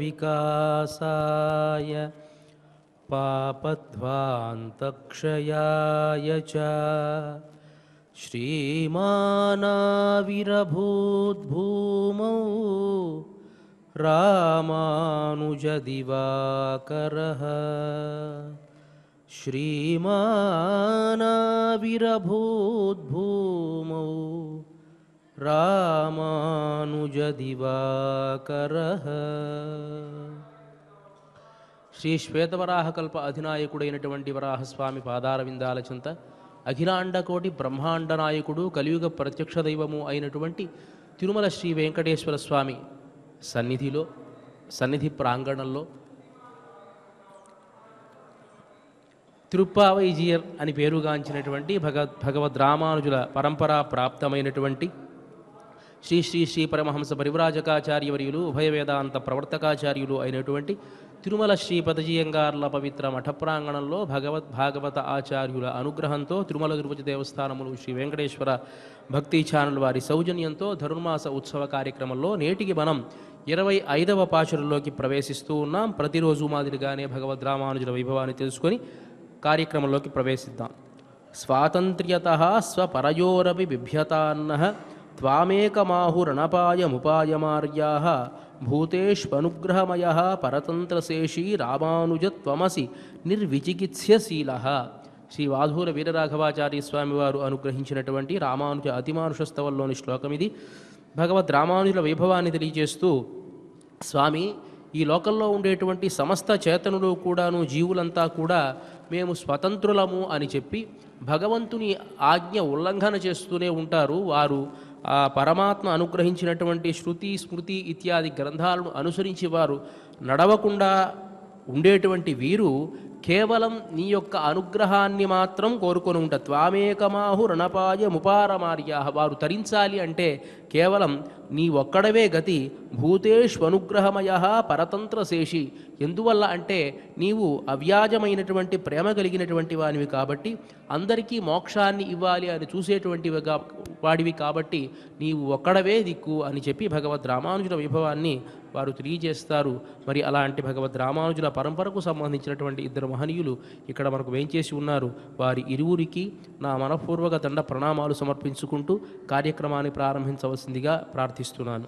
विकासाय पापध्वान्तक्षयाय च श्रीमानाविरभूद्भूमौ रामानुजदिवाकरः श्रीमानाविरभूद्भूमौ रामानुजदिवाकरः శ్రీ శ్వేతవరాహకల్ప అధినాయకుడైనటువంటి వరాహస్వామి పాదార విందాల చెంత అఖిలాండకోటి బ్రహ్మాండ నాయకుడు కలియుగ ప్రత్యక్ష దైవము అయినటువంటి తిరుమల శ్రీ వెంకటేశ్వర స్వామి సన్నిధి ప్రాంగణంలో తిరుప్పావైజియర్ అని పేరుగాంచినటువంటి భగవద్ రామానుజుల పరంపరా ప్రాప్తమైనటువంటి శ్రీ శ్రీ శ్రీ పరమహంస పరివ్రాజకాచార్యవర్యులు ఉభయ వేదాంత ప్రవర్తకాచార్యులు అయినటువంటి తిరుమల శ్రీ పదజీయంగార్ల పవిత్ర మఠ ప్రాంగణంలో భాగవత ఆచార్యుల అనుగ్రహంతో తిరుమల తిరుపతి దేవస్థానములు శ్రీ వెంకటేశ్వర భక్తి ఛానల్ వారి సౌజన్యంతో ధనుర్మాస ఉత్సవ కార్యక్రమంలో నేటికి మనం 25వ పాశురంలోకి ప్రవేశిస్తూ ఉన్నాం. ప్రతిరోజు మాదిరిగానే భగవద్ రామానుజుల వైభవాన్ని తెలుసుకొని కార్యక్రమంలోకి ప్రవేశిద్దాం. స్వాతంత్ర్యతః స్వపరయోరపి బిభ్యతాన్నః త్వామేకమాహురణపాయముపాయమార్యాః భూతేష్వనుగ్రహమయః పరతంత్రశేషీ రామానుజత్వమసి నిర్విచికిత్స్యశీలః. శ్రీ వాధూర వీరరాఘవాచార్య స్వామి వారు అనుగ్రహించినటువంటి రామానుజ అతిమానుషస్తవంలోని శ్లోకం ఇది. భగవద్ రామానుజుల వైభవాన్ని తెలియజేస్తూ స్వామి ఈ లోకంలో ఉండేటువంటి సమస్త చేతనులు కూడాను జీవులంతా కూడా మేము స్వతంత్రులము అని చెప్పి భగవంతుని ఆజ్ఞ ఉల్లంఘన చేస్తూనే ఉంటారు. వారు ఆ పరమాత్మ అనుగ్రహించినటువంటి శృతి స్మృతి ఇత్యాది గ్రంథాలను అనుసరించి వారు నడవకుండా ఉండేటువంటి వీరు కేవలం నీ యొక్క అనుగ్రహాన్ని మాత్రం కోరుకొని ఉంటారు. త్వామేకమాహు రణపాయ ముపారమార్యాః. వారు తరించాలి అంటే కేవలం నీ ఒక్కడవే గతి. భూతేష్వనుగ్రహమయః పరతంత్రశేషి. ఎందువల్ల అంటే నీవు అవ్యాజమైనటువంటి ప్రేమ కలిగినటువంటి వానివి కాబట్టి అందరికీ మోక్షాన్ని ఇవ్వాలి అని చూసేటువంటి వాడివి కాబట్టి నీవు ఒక్కడవే దిక్కు అని చెప్పి భగవద్ రామానుజుల వైభవాన్ని వారు తెలియజేస్తారు. మరి అలాంటి భగవద్ రామానుజుల పరంపరకు సంబంధించినటువంటి ఇద్దరు మహనీయులు ఇక్కడ మనకు వేంచేసి ఉన్నారు. వారి ఇరువురికి నా మనఃపూర్వక దండ ప్రణామాలు సమర్పించుకుంటూ కార్యక్రమాన్ని ప్రారంభించవలసిందిగా ప్రార్థిస్తున్నాను.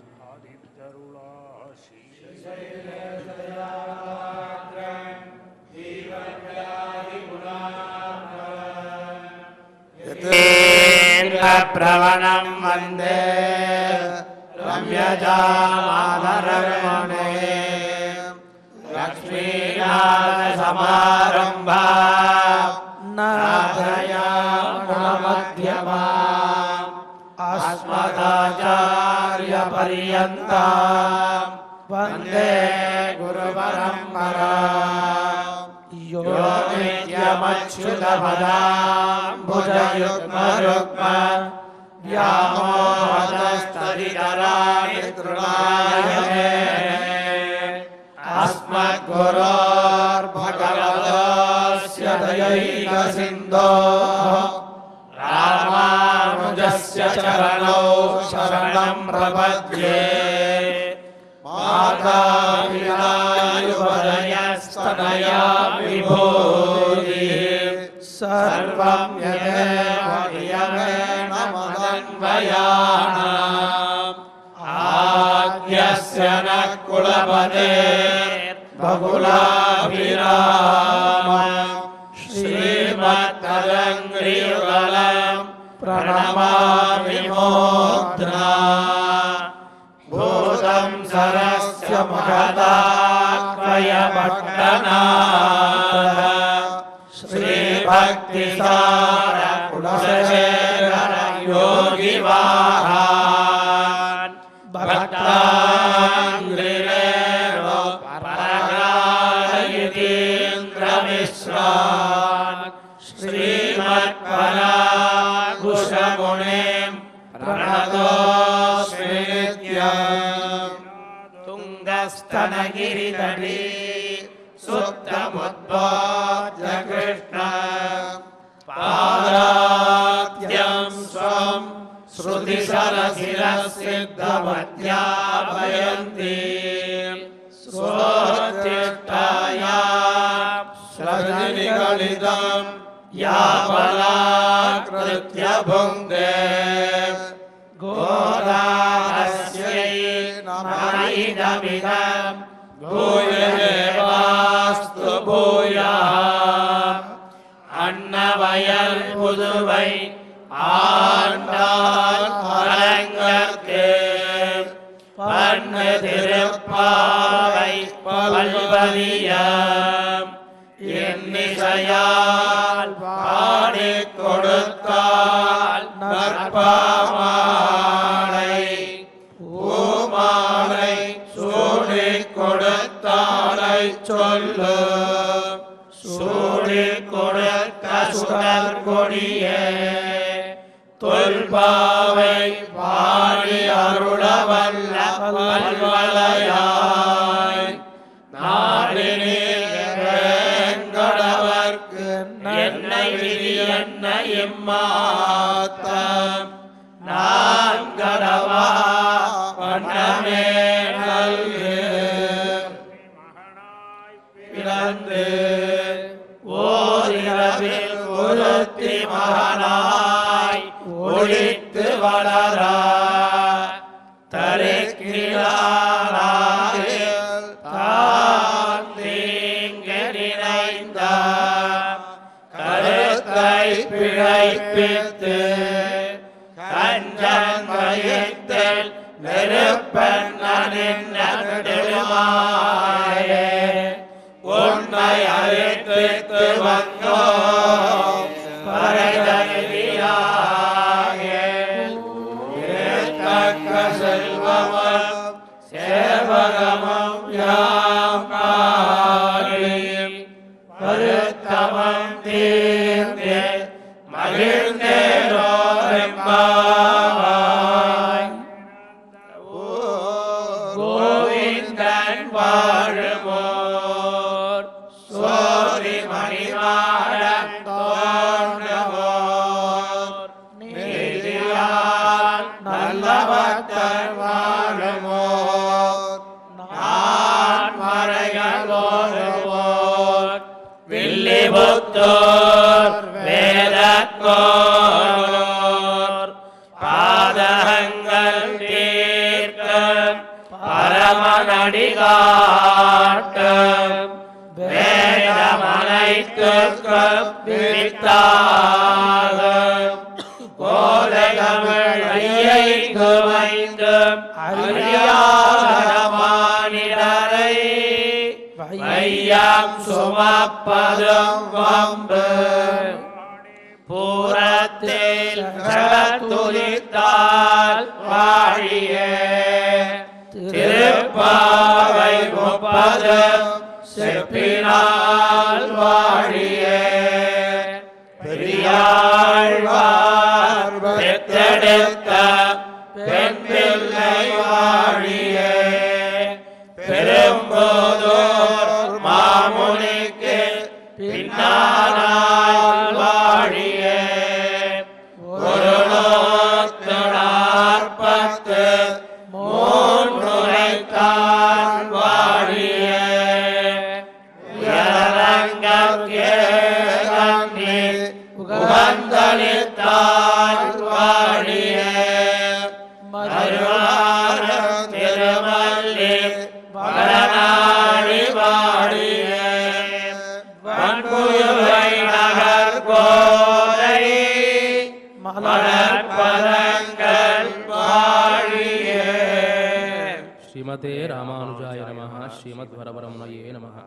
ప్రవణం వందే రమ్యజామాధరమణే లక్ష్మీనాథసమారంభా నాథయామధ్యమా అస్మదాచార్యపర్యంతా వందే గురుపరంపరా. యో నిత్యమచ్యుతపదాంబుజయుగ్మరుగ్మ వ్యామోహతస్తదితరాణి తృణాయతే అస్మద్గురోర్భగవతోస్య దయైకసింధోః రామానుజస్య చరణౌ శరణం ప్రపద్యే. మాతాపితాయువదయస్తనయా విభూతిః సర్వం యదేవ నియమేన మదన్వయానాం. ఆద్యస్య న కులపతేర్బహుళాభిరామం శ్రీమత్తదంగ్రియుగళం ప్రణమామి మూర్ధ్నా. భూతం సరస్య మహదాత్మయపట్టనాథ శ్రీభక్తిసార కులశేఖర యోగివాహాన్ భక్తాంగ్రిరేణో పరగాయతీంద్రమిశ్రాన్ శ్రీమత్పరాకుశమునిం ప్రణతోస్మి నిత్యం. తుంగస్తనగిరితటీ సుప్తముద్బోధ్య కృష్ణ పాదాత్యం స్వం శృతిశరశిరసిద్ధమధ్యాపయంతి. स्वोत्तिष्ठायां श्रजनिगलितं यावलाकृत्य भुङ्क्ते गोदास्यै नमैदमिदं भूयदेवास्तु भूयः அன்னவயல் புதுவை ஆண்டாள் அரங்கற்கு பண்ணு திருப்பாவை பல்வலியம் இன்னிசையால் பாடிக் கொடுத்தால் நற்பாமாலை பூமாலை சூடிக் கொடுத்தாலை சொல்லு சூடிக் கொடுக்க சுடர் கொடியே தொல்பாவை பாடி அருளவல்ல பல்வளையாய் நாடினேங்கடவர்க்கு என்னை விதி என்ன இம்மாத்தம் நான் கடவா பண்ணமே நல்கு பிறந்து ஓரிரவில் ஒருத்தி மகனாய் ஒளித்து வளரா தரைக்கிழாராயில் தான் தீங்கு நினைந்த கருத்தை பிழைப்பித்து கஞ்சன் வயிற்றில் நெருப்பெண்ணின் நடுமாயே உன்னை அழைத்து வந்தோம் பரைதனியாக செல்வமும் சேவகமும் யாம் பாடி வருத்தமும் தீர்ந்து மகிழ்ந்தேரோரெம்பாவாய் கோவிந்தன் வாழுமோர் சோதி மணிமாடம் தோன்றவோர் நீதியால் நல்ல பக்தர் வாழுமோர் நான் மறைகளோருவோர் வில்லிபுத்தோர் வேதக்கோர் பாதகங்கள் தீர்க்கும் பரமநடிகாட்டும் வேதமனைத்துக்கும் வித்தாகும் கோதைகள் ஐயைந்தும் அறியாதமானிடரை வையம் சுமப்பதும் வம்பு பூரத்தில் ஜகத்துதித்தால் வாழியே திருப்பாவை 30 செப்பினால் வாழியே பெரியாழ்வார் பெற்றெடுத்த பெண் பிள்ளை வாழியே பெரும்போதோர் மாமுனிக்கு பின்னானால் வாழியே ஒரு நோத்தடார்பத்து மூன்றுரைத்தான் வாழியே உகந்தளித்தான் வாழியே மருளார திருமல்லி வளநாடி வாழியே வன்புயுவை நகர் கோதை மலர்பதங்கள் வாழியே. శ్రీమతే రామానుజాయ నమః. శ్రీమద్వరవరమణయే నమః.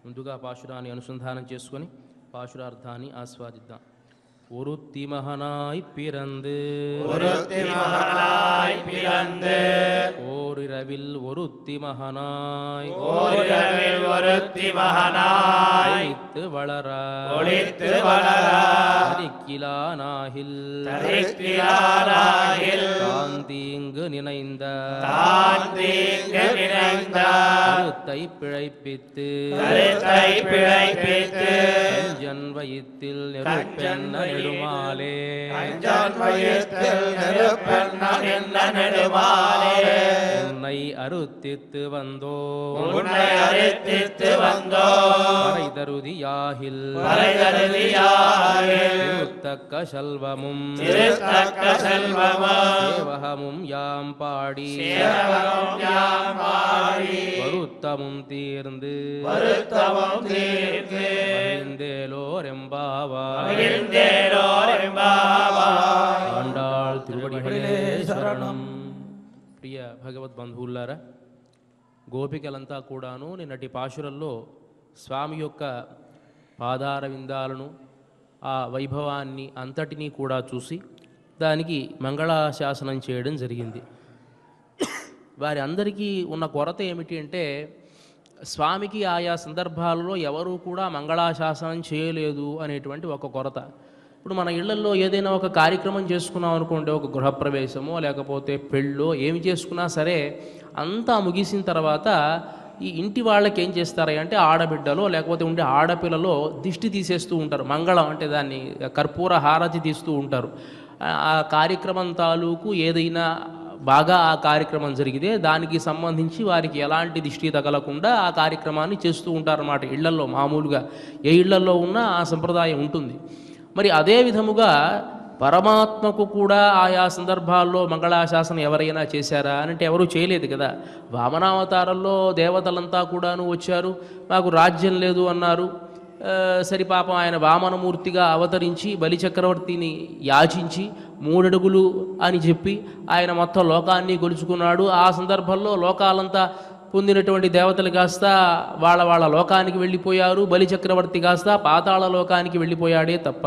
ముందుగా పాశురాన్ని అనుసంధానం చేసుకొని పాశురార్థాన్ని ఆస్వాదిద్దాం. ஒருத்தி மகனாய் பிறந்து ஓரிரவில் ஒருத்தி மகனாய் ஒளித்து வளர தரிக்கிலானாகில் தாந்தீங்கு நினைந்த கருத்தை பிழைப்பித்து கஞ்சன் வயித்தில் நெருப்பென்ன நெடுமாலே உன்னை உன்னை அறுத்தித்து வந்தோ உன்னை அரித்தித்து வந்தோ பறைதருதியாகில் பறைதருதியாகில் திருத்தக்க செல்வமும் திருத்தக்க செல்வமும் சேவகமும் யாம் பாடி சேவகம் யாம் பாடி வருத்தமும் தீர்ந்து வருத்தமும் தீர்த்து மகிழ்ந்தேலோர் எம்பாவாய் மகிழ்ந்தேலோர் எம்பாவாய். ఆండాళ్ తిరువడిகளే శరణం. ప్రియ భగవద్ బంధువులారా, గోపికలంతా కూడాను నిన్నటి పాశురంలో స్వామి యొక్క పాదార విందాలను ఆ వైభవాన్ని అంతటినీ కూడా చూసి దానికి మంగళాశాసనం చేయడం జరిగింది. వారి అందరికీ ఉన్న కొరత ఏమిటి అంటే స్వామికి ఆయా సందర్భాలలో ఎవరూ కూడా మంగళాశాసనం చేయలేదు అనేటువంటి ఒక కొరత. ఇప్పుడు మన ఇళ్లల్లో ఏదైనా ఒక కార్యక్రమం చేసుకున్నాం అనుకోండి, ఒక గృహప్రవేశమో లేకపోతే పెళ్ళో ఏమి చేసుకున్నా సరే అంతా ముగిసిన తర్వాత ఈ ఇంటి వాళ్ళకి ఏం చేస్తారంటే ఆడబిడ్డలో లేకపోతే ఉండే ఆడపిల్లలో దిష్టి తీసేస్తూ ఉంటారు. మంగళం అంటే దాన్ని కర్పూర హారతి తీస్తూ ఉంటారు. ఆ కార్యక్రమం తాలూకు ఏదైనా బాగా ఆ కార్యక్రమం జరిగితే దానికి సంబంధించి వారికి ఎలాంటి దిష్టి తగలకుండా ఆ కార్యక్రమాన్ని చేస్తూ ఉంటారన్నమాట. ఇళ్లల్లో మామూలుగా ఏ ఇళ్లల్లో ఉన్నా ఆ సంప్రదాయం ఉంటుంది. మరి అదే విధముగా పరమాత్మకు కూడా ఆయా సందర్భాల్లో మంగళాశాసనం ఎవరైనా చేశారా అంటే ఎవరూ చేయలేదు కదా. వామనావతారంలో దేవతలంతా కూడాను వచ్చారు, మాకు రాజ్యం లేదు అన్నారు. సరి పాపం ఆయన వామనమూర్తిగా అవతరించి బలిచక్రవర్తిని యాచించి 3 అడుగులు అని చెప్పి ఆయన మొత్తం లోకాన్ని గొలుచుకున్నాడు. ఆ సందర్భంలో లోకాలంతా పొందినటువంటి దేవతలు కాస్త వాళ్ళ లోకానికి వెళ్ళిపోయారు. బలిచక్రవర్తి కాస్త పాతాళ లోకానికి వెళ్ళిపోయాడే తప్ప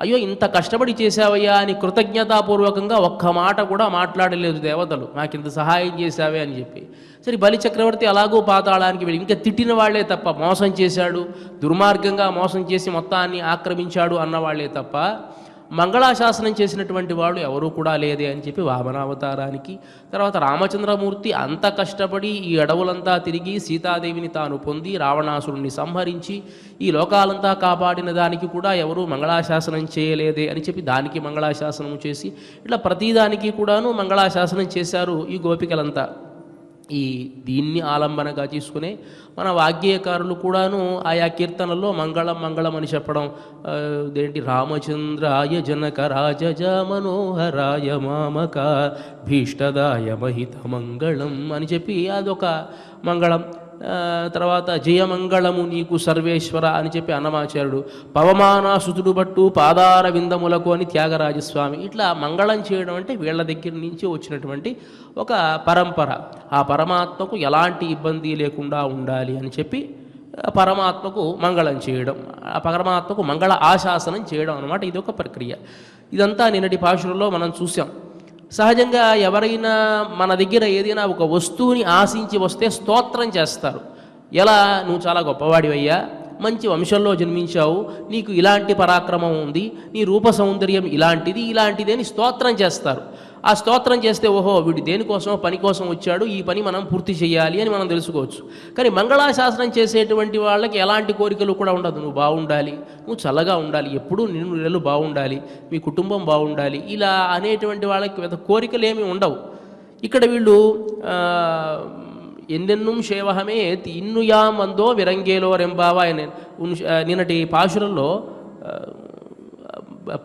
అయ్యో ఇంత కష్టపడి చేశావయ్యా అని కృతజ్ఞతాపూర్వకంగా ఒక్క మాట కూడా మాట్లాడలేదు దేవతలు, మాకింత సహాయం చేశావే అని చెప్పి. సరే బలిచక్రవర్తి అలాగూ పాతాళానికి వెళ్ళి ఇంకా తిట్టిన వాళ్లే తప్ప, మోసం చేశాడు, దుర్మార్గంగా మోసం చేసి మొత్తాన్ని ఆక్రమించాడు అన్నవాళ్లే తప్ప మంగళాశాసనం చేసినటువంటి వాళ్ళు ఎవరూ కూడా లేదే అని చెప్పి వామనావతారానికి తర్వాత రామచంద్రమూర్తి అంత కష్టపడి ఈ అడవులంతా తిరిగి సీతాదేవిని తాను పొంది రావణాసురుణ్ణి సంహరించి ఈ లోకాలంతా కాపాడిన దానికి కూడా ఎవరూ మంగళాశాసనం చేయలేదే అని చెప్పి దానికి మంగళాశాసనం చేసి ఇట్లా ప్రతిదానికి కూడాను మంగళాశాసనం చేశారు ఈ గోపికలంతా. ఈ దీన్ని ఆలంబనగా తీసుకునే మన వాగ్గేయకారులు కూడాను ఆయా కీర్తనల్లో మంగళం మంగళం అని చెప్పడం, దేంటి రామచంద్రాయ జనక రాజజ మనోహరాయ మామక భీష్టదాయ మహిత మంగళం అని చెప్పి అదొక మంగళం. తర్వాత జయమంగళము నీకు సర్వేశ్వర అని చెప్పి అన్నమాచార్యుడు, పవమానాసుతుడు బట్టు పాదార విందములకు అని త్యాగరాజస్వామి. ఇట్లా మంగళం చేయడం అంటే వీళ్ళ దగ్గర నుంచి వచ్చినటువంటి ఒక పరంపర. ఆ పరమాత్మకు ఎలాంటి ఇబ్బంది లేకుండా ఉండాలి అని చెప్పి పరమాత్మకు మంగళం చేయడం, ఆ పరమాత్మకు మంగళ ఆశాసనం చేయడం అన్నమాట. ఇది ఒక ప్రక్రియ. ఇదంతా నిన్నటి భాషలో మనం చూసాం. సహజంగా ఎవరైనా మన దగ్గర ఏదైనా ఒక వస్తువుని ఆశించి వస్తే స్తోత్రం చేస్తారు. ఎలా, నువ్వు చాలా గొప్పవాడివయ్యా, మంచి వంశంలో జన్మించావు, నీకు ఇలాంటి పరాక్రమం ఉంది, నీ రూప సౌందర్యం ఇలాంటిది అని స్తోత్రం చేస్తారు. ఆ స్తోత్రం చేస్తే ఓహో వీడు దేనికోసమో పని కోసం వచ్చాడు, ఈ పని మనం పూర్తి చేయాలి అని మనం తెలుసుకోవచ్చు. కానీ మంగళాశాసనం చేసేటువంటి వాళ్ళకి ఎలాంటి కోరికలు కూడా ఉండదు. నువ్వు బాగుండాలి, నువ్వు చల్లగా ఉండాలి, ఎప్పుడూ నిన్ను నెలలు బాగుండాలి, మీ కుటుంబం బాగుండాలి, ఇలా అనేటువంటి వాళ్ళకి పెద్ద కోరికలు ఏమీ ఉండవు. ఇక్కడ వీళ్ళు ఎన్నెన్నుం శేవహమే ఇన్నుయా మందో విరంగేలో రెంబావా అని నిన్నటి పాశురంలో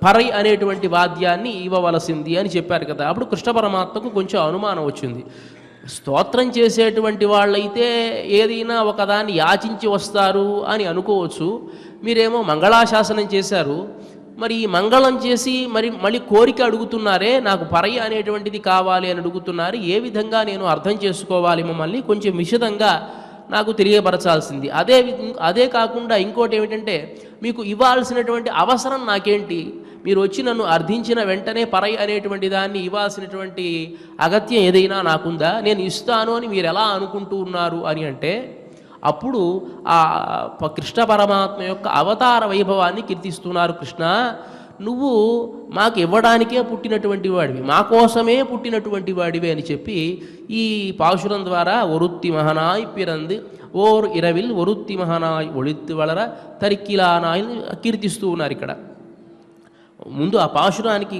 పరై అనేటువంటి వాద్యాన్ని ఇవ్వవలసింది అని చెప్పారు కదా. అప్పుడు కృష్ణ పరమాత్మకు కొంచెం అనుమానం వచ్చింది. స్తోత్రం చేసేటువంటి వాళ్ళైతే ఏదైనా ఒకదాన్ని యాచించి వస్తారు అని అనుకోవచ్చు, మీరేమో మంగళాశాసనం చేశారు, మరి ఈ మంగళం చేసి మళ్ళీ కోరిక అడుగుతున్నారే, నాకు పరై అనేటువంటిది కావాలి అని అడుగుతున్నారు. ఏ విధంగా నేను అర్థం చేసుకోవాలి, మమ్మల్ని కొంచెం విశదంగా నాకు తెలియపరచాల్సింది. అదే కాకుండా ఇంకోటి ఏమిటంటే, మీకు ఇవ్వాల్సినటువంటి అవసరం నాకేంటి, మీరు వచ్చి నన్ను అర్థించిన వెంటనే పరై అనేటువంటి దాన్ని ఇవ్వాల్సినటువంటి అగత్యం ఏదైనా నాకుందా, నేను ఇస్తాను అని మీరు ఎలా అనుకుంటూ ఉన్నారు అని అంటే, అప్పుడు ఆ కృష్ణ పరమాత్మ యొక్క అవతార వైభవాన్ని కీర్తిస్తున్నారు. కృష్ణ, నువ్వు మాకు ఇవ్వడానికే పుట్టినటువంటి వాడివి, మా కోసమే పుట్టినటువంటి వాడివి అని చెప్పి ఈ పాశురం ద్వారా ఒరుత్తి మహనాయ్ పిరంది ఓర్ ఇరవిల్ ఒరుత్తి మహనాయ్ ఒళిత్తు వలర తరిక్కిలానాయ్ కీర్తిస్తూ ఉన్నారు. ఇక్కడ ముందు ఆ పాశురానికి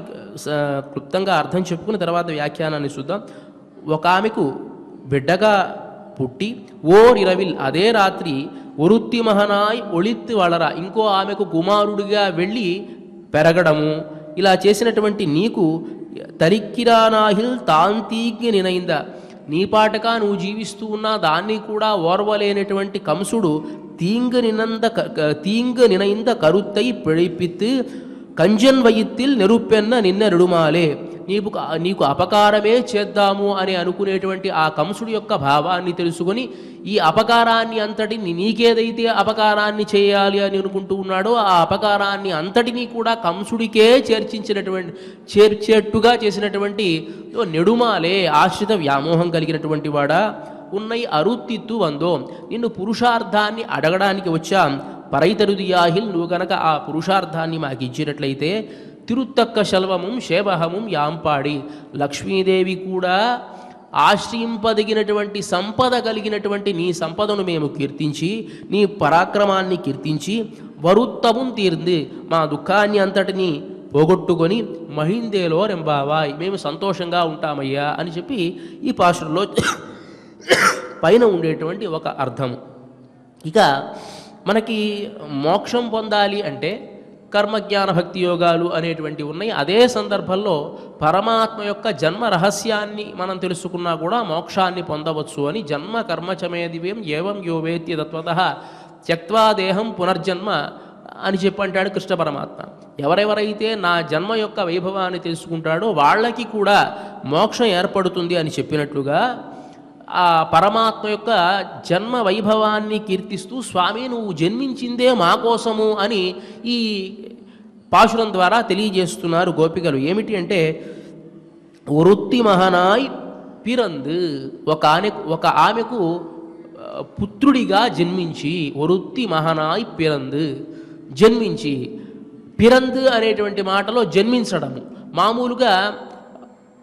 క్లుప్తంగా అర్థం చెప్పుకుని తర్వాత వ్యాఖ్యానాన్ని చూద్దాం. ఒక ఆమెకు బిడ్డగా పుట్టి ఓరిరవిల్ అదే రాత్రి ఒరుత్తి మహనాయ్ ఒళిత్తు వళర ఇంకో ఆమెకు కుమారుడిగా వెళ్ళి పెరగడము ఇలా చేసినటువంటి నీకు తరిక్కిరానాహిల్ తాంతీగ్య నినైంద నీ పాటగా నువ్వు జీవిస్తూ ఉన్నా దాన్ని కూడా ఓర్వలేనటువంటి కంసుడు తీంగ నినైంద కరుత్తై పిడిపిత్తు కంజన్ వయిత్తిల్ నిరుపెన్న నిన్న నెడుమాలే నీకు అపకారమే చేద్దాము అని అనుకునేటువంటి ఆ కంసుడి యొక్క భావాన్ని తెలుసుకొని ఈ అపకారాన్ని అంతటిని నీకేదైతే అపకారాన్ని చేయాలి అని అనుకుంటూ ఉన్నాడో ఆ అపకారాన్ని అంతటినీ కూడా కంసుడికే చేర్చేట్టుగా చేసినటువంటి నెడుమాలే ఆశ్రిత వ్యామోహం కలిగినటువంటి వాడా ఉన్నై అరుత్తిత్తు వందో నిన్ను పురుషార్థాన్ని అడగడానికి వచ్చాం పరైతరుదియాహిల్ నువ్వు గనక ఆ పురుషార్థాన్ని మాకు ఇచ్చినట్లయితే తిరుత్తక్క శల్వముం శేవహముం యాంపాడి లక్ష్మీదేవి కూడా ఆశ్రయింపదగినటువంటి సంపద కలిగినటువంటి నీ సంపదను మేము కీర్తించి నీ పరాక్రమాన్ని కీర్తించి వరుత్తముం తీర్ంది మా దుఃఖాన్ని అంతటిని పోగొట్టుకొని మహిందేలో రెంబావాయ్ మేము సంతోషంగా ఉంటామయ్యా అని చెప్పి ఈ పాశురంలో పైన ఉండేటువంటి ఒక అర్థము. ఇక మనకి మోక్షం పొందాలి అంటే కర్మజ్ఞాన భక్తి యోగాలు అనేటువంటివి ఉన్నాయి. అదే సందర్భంలో పరమాత్మ యొక్క జన్మ రహస్యాన్ని మనం తెలుసుకున్నా కూడా మోక్షాన్ని పొందవచ్చు అని జన్మ కర్మచమే దివ్యం ఏవం యో వేత్య తత్వతః త్యక్త్వా దేహం పునర్జన్మ అని చెప్పంటాడు కృష్ణ పరమాత్మ. ఎవరెవరైతే నా జన్మ యొక్క వైభవాన్ని తెలుసుకుంటాడో వాళ్ళకి కూడా మోక్షం ఏర్పడుతుంది అని చెప్పినట్లుగా ఆ పరమాత్మ యొక్క జన్మ వైభవాన్ని కీర్తిస్తూ స్వామి నువ్వు జన్మించిందే మా కోసము అని ఈ పాశురం ద్వారా తెలియజేస్తున్నారు గోపికలు. ఏమిటి అంటే ఒరుత్తి మహనాయ్ పిరందు ఒక ఆమెకు పుత్రుడిగా జన్మించి ఒరుత్తి మహనాయ్ పిరందు జన్మించి పిరందు అనేటువంటి మాటలో జన్మించడము మామూలుగా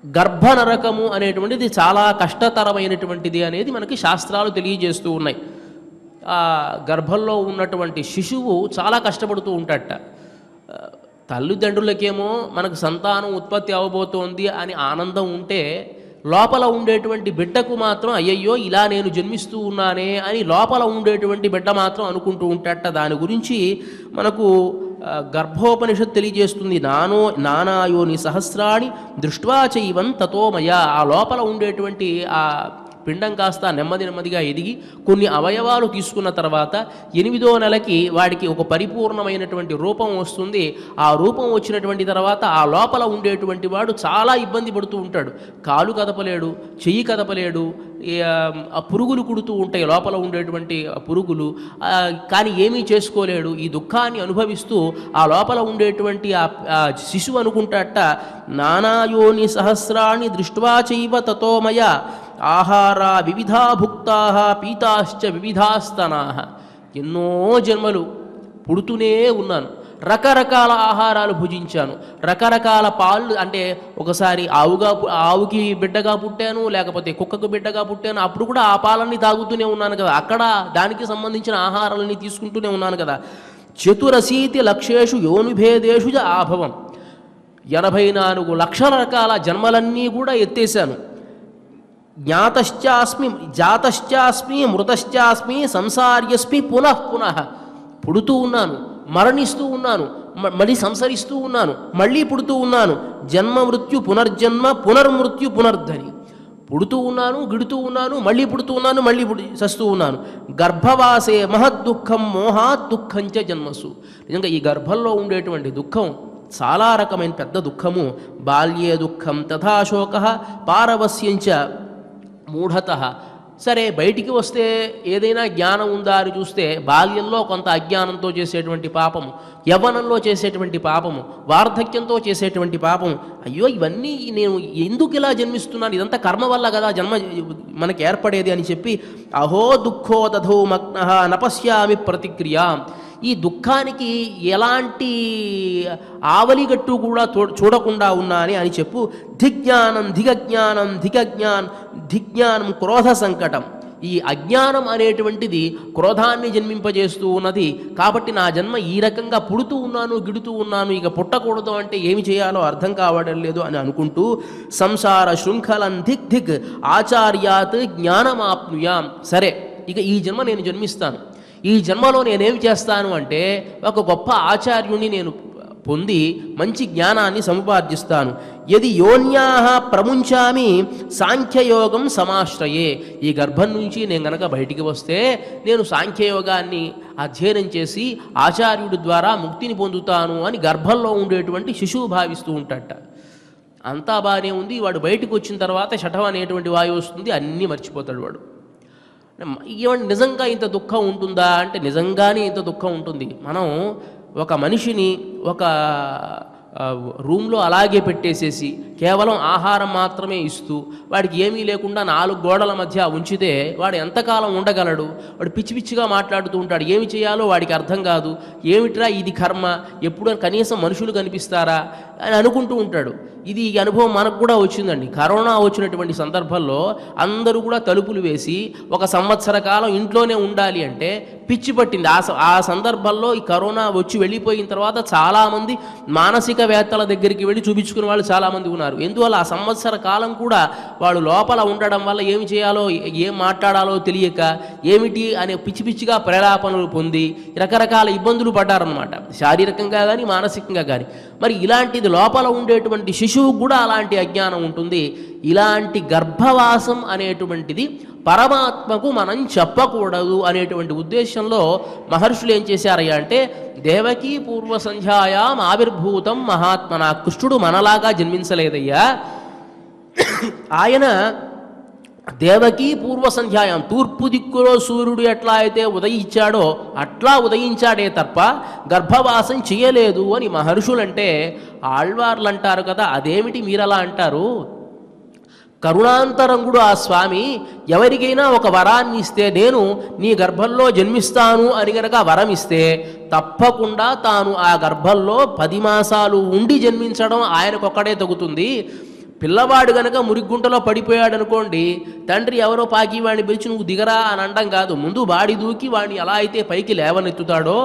గర్భనరకము అనేటువంటిది చాలా కష్టతరమైనటువంటిది అనేది మనకి శాస్త్రాలు తెలియజేస్తూ ఉన్నాయి. ఆ గర్భంలో ఉన్నటువంటి శిశువు చాలా కష్టపడుతూ ఉంటాడట. తల్లిదండ్రులకేమో మనకు సంతానం ఉత్పత్తి అవబోతోంది అని ఆనందం ఉంటే లోపల ఉండేటువంటి బిడ్డకు మాత్రం అయ్యయ్యో ఇలా నేను జన్మిస్తూ ఉన్నానే అని లోపల ఉండేటువంటి బిడ్డ మాత్రం అనుకుంటూ ఉంటాడట. దాని గురించి మనకు గర్భోపనిషత్ తెలియజేస్తుంది. నానాయోని సహస్రాణి దృష్ట్వా చైవం తతోమయ ఆ లోపల ఉండేటువంటి ఆ పిండం కాస్త నెమ్మదిగా ఎదిగి కొన్ని అవయవాలు తీసుకున్న తర్వాత 8వ నెలకి వాడికి ఒక పరిపూర్ణమైనటువంటి రూపం వస్తుంది. ఆ రూపం వచ్చినటువంటి తర్వాత ఆ లోపల ఉండేటువంటి వాడు చాలా ఇబ్బంది పడుతూ ఉంటాడు. కాలు కదపలేడు, చెయ్యి కదపలేడు, ఆ పురుగులు కుడుతూ ఉంటాయి లోపల ఉండేటువంటి పురుగులు, కానీ ఏమీ చేసుకోలేడు. ఈ దుఃఖాన్ని అనుభవిస్తూ ఆ లోపల ఉండేటువంటి ఆ శిశువు అనుకుంటాట నానాయోని సహస్రాణి దృష్ట్వా చైవ తతోమయ ఆహార వివిధా భుక్తా పీతాశ్చ వివిధాస్తనా ఎన్నో జన్మలు పుడుతూనే ఉన్నాను, రకరకాల ఆహారాలు భుజించాను, రకరకాల పాలు అంటే ఒకసారి ఆవుకి బిడ్డగా పుట్టాను, లేకపోతే కుక్కకు బిడ్డగా పుట్టాను, అప్పుడు కూడా ఆ పాలన్నీ తాగుతూనే ఉన్నాను కదా, అక్కడ దానికి సంబంధించిన ఆహారాలన్నీ తీసుకుంటూనే ఉన్నాను కదా. 84 లక్షేషు యోనిభేదేషు ఆభవం 84 లక్షల రకాల జన్మలన్నీ కూడా ఎత్తేసాను. జ్ఞాతశ్చాస్మి జాతశ్చాస్మి మృతశ్చాస్మి సంసార్యస్మి పునః పునః పుడుతూ ఉన్నాను, మరణిస్తూ ఉన్నాను, మళ్ళీ సంసరిస్తూ ఉన్నాను, మళ్ళీ పుడుతూ ఉన్నాను. జన్మ మృత్యు పునర్జన్మ పునర్మృత్యు పునర్ధని పుడుతూ ఉన్నాను, గిడుతూ ఉన్నాను, మళ్ళీ పుడుతూ ఉన్నాను, మళ్ళీ చస్తూ ఉన్నాను. గర్భవాసే మహద్దుఃఖం మోహాత్ దుఃఖంచ జన్మసు. నిజంగా ఈ గర్భంలో ఉండేటువంటి దుఃఖం చాలా రకమైన పెద్ద దుఃఖము. బాల్యే దుఃఖం తథాశోక పారవస్యంచ మూఢత. సరే బయటికి వస్తే ఏదైనా జ్ఞానం ఉందా అని చూస్తే బాల్యంలో కొంత అజ్ఞానంతో చేసేటువంటి పాపము, యవ్వనంలో చేసేటువంటి పాపము, వార్ధక్యంతో చేసేటువంటి పాపము, అయ్యో ఇవన్నీ నేను ఎందుకు ఇలా జన్మిస్తున్నాను, ఇదంతా కర్మ వల్ల కదా జన్మ మనకి ఏర్పడేది అని చెప్పి అహో దుఃఖో దధో మగ్న నపశ్యామి ప్రతిక్రియ. ఈ దుఃఖానికి ఎలాంటి ఆవలిగట్టు కూడా చూడకుండా ఉన్నాని అని చెప్పు. ధిజ్ఞానం ధిగజ్ఞానం ధిగజ్ఞానం క్రోధ సంకటం. ఈ అజ్ఞానం అనేటువంటిది క్రోధాన్ని జన్మింపజేస్తూ ఉన్నది. కాబట్టి నా జన్మ ఈ రకంగా పుడుతూ ఉన్నాను, గిడుతూ ఉన్నాను, ఇక పుట్టకూడదు అంటే ఏమి చేయాలో అర్థం కావడం లేదు అని అనుకుంటూ సంసార శృంఖలం ధిక్ ధిక్ ఆచార్యాత్ జ్ఞానమాప్నుయాం. సరే, ఇక ఈ జన్మ నేను జన్మిస్తాను. ఈ జన్మలో నేనేమి చేస్తాను అంటే ఒక గొప్ప ఆచార్యుని నేను పొంది మంచి జ్ఞానాన్ని సముపార్జిస్తాను. యది యోన్యా ప్రముంచామి సాంఖ్యయోగం సమాశ్రయే. ఈ గర్భం నుంచి నేను గనక బయటికి వస్తే నేను సాంఖ్యయోగాన్ని అధ్యయనం చేసి ఆచార్యుడి ద్వారా ముక్తిని పొందుతాను అని గర్భంలో ఉండేటువంటి శిశువు భావిస్తూ ఉంటాడట. అంతా బాగానే ఉంది. వాడు బయటకు వచ్చిన తర్వాత శఠం అనేటువంటి వాయువు వస్తుంది, అన్నీ మర్చిపోతాడు వాడు. ఏమంటే నిజంగా ఇంత దుఃఖం ఉంటుందా అంటే నిజంగానే ఇంత దుఃఖం ఉంటుంది. మనం ఒక మనిషిని ఒక రూమ్లో అలాగే పెట్టేసేసి కేవలం ఆహారం మాత్రమే ఇస్తూ వాడికి ఏమీ లేకుండా 4 గోడల మధ్య ఉంచితే వాడు ఎంతకాలం ఉండగలడు? వాడు పిచ్చి పిచ్చిగా మాట్లాడుతూ ఉంటాడు. ఏమి చేయాలో వాడికి అర్థం కాదు. ఏమిట్రా ఇది కర్మ, ఎప్పుడు కనీసం మనుషులు కనిపిస్తారా అని అనుకుంటూ ఉంటాడు. ఇది ఈ అనుభవం మనకు కూడా వచ్చిందండి. కరోనా వచ్చినటువంటి సందర్భంలో అందరూ కూడా తలుపులు వేసి 1 సంవత్సర కాలం ఇంట్లోనే ఉండాలి అంటే పిచ్చి పట్టింది. ఆ సందర్భంలో ఈ కరోనా వచ్చి వెళ్ళిపోయిన తర్వాత చాలామంది మానసికవేత్తల దగ్గరికి వెళ్ళి చూపించుకునే వాళ్ళు చాలామంది ఉన్నారు. ఎందువల్ల ఆ సంవత్సర కాలం కూడా వాళ్ళు లోపల ఉండడం వల్ల ఏమి చేయాలో ఏం మాట్లాడాలో తెలియక ఏమిటి అనే పిచ్చి పిచ్చిగా ప్రేలాపనలు పొంది రకరకాల ఇబ్బందులు పడ్డారన్నమాట, శారీరకంగా కానీ మానసికంగా కానీ. మరి ఇలాంటిది లోపల ఉండేటువంటి శిశువు కూడా అలాంటి అజ్ఞానం ఉంటుంది. ఇలాంటి గర్భవాసం అనేటువంటిది పరమాత్మకు మనం చెప్పకూడదు అనేటువంటి ఉద్దేశంలో మహర్షులు ఏం చేశారయ్యా అంటే దేవకీ పూర్వ సంధ్యాయాం ఆవిర్భూతం మహాత్మన. కృష్ణుడు మనలాగా జన్మించలేదయ్యా. ఆయన దేవకీ పూర్వ సంధ్యాయం తూర్పు దిక్కులో సూర్యుడు ఎట్లా అయితే ఉదయించాడో అట్లా ఉదయించాడే తప్ప గర్భవాసం చేయలేదు అని మహర్షులంటే ఆళ్వార్లు అంటారు కదా, అదేమిటి మీరలా అంటారు? కరుణాంతరంగుడు ఆ స్వామి ఎవరికైనా ఒక వరాన్ని ఇస్తే నేను నీ గర్భంలో జన్మిస్తాను అని గనక వరం ఇస్తే తప్పకుండా తాను ఆ గర్భంలో 10 మాసాలు ఉండి జన్మించడం ఆయనకొక్కడే తగుతుంది. పిల్లవాడు గనక మురిగుంటలో పడిపోయాడు అనుకోండి, తండ్రి ఎవరో పాకి వాడిని పిలిచి నువ్వు దిగరా అని అనడం కాదు, ముందు బాడి దూకి వాడిని ఎలా అయితే పైకి లేవనెత్తుతాడో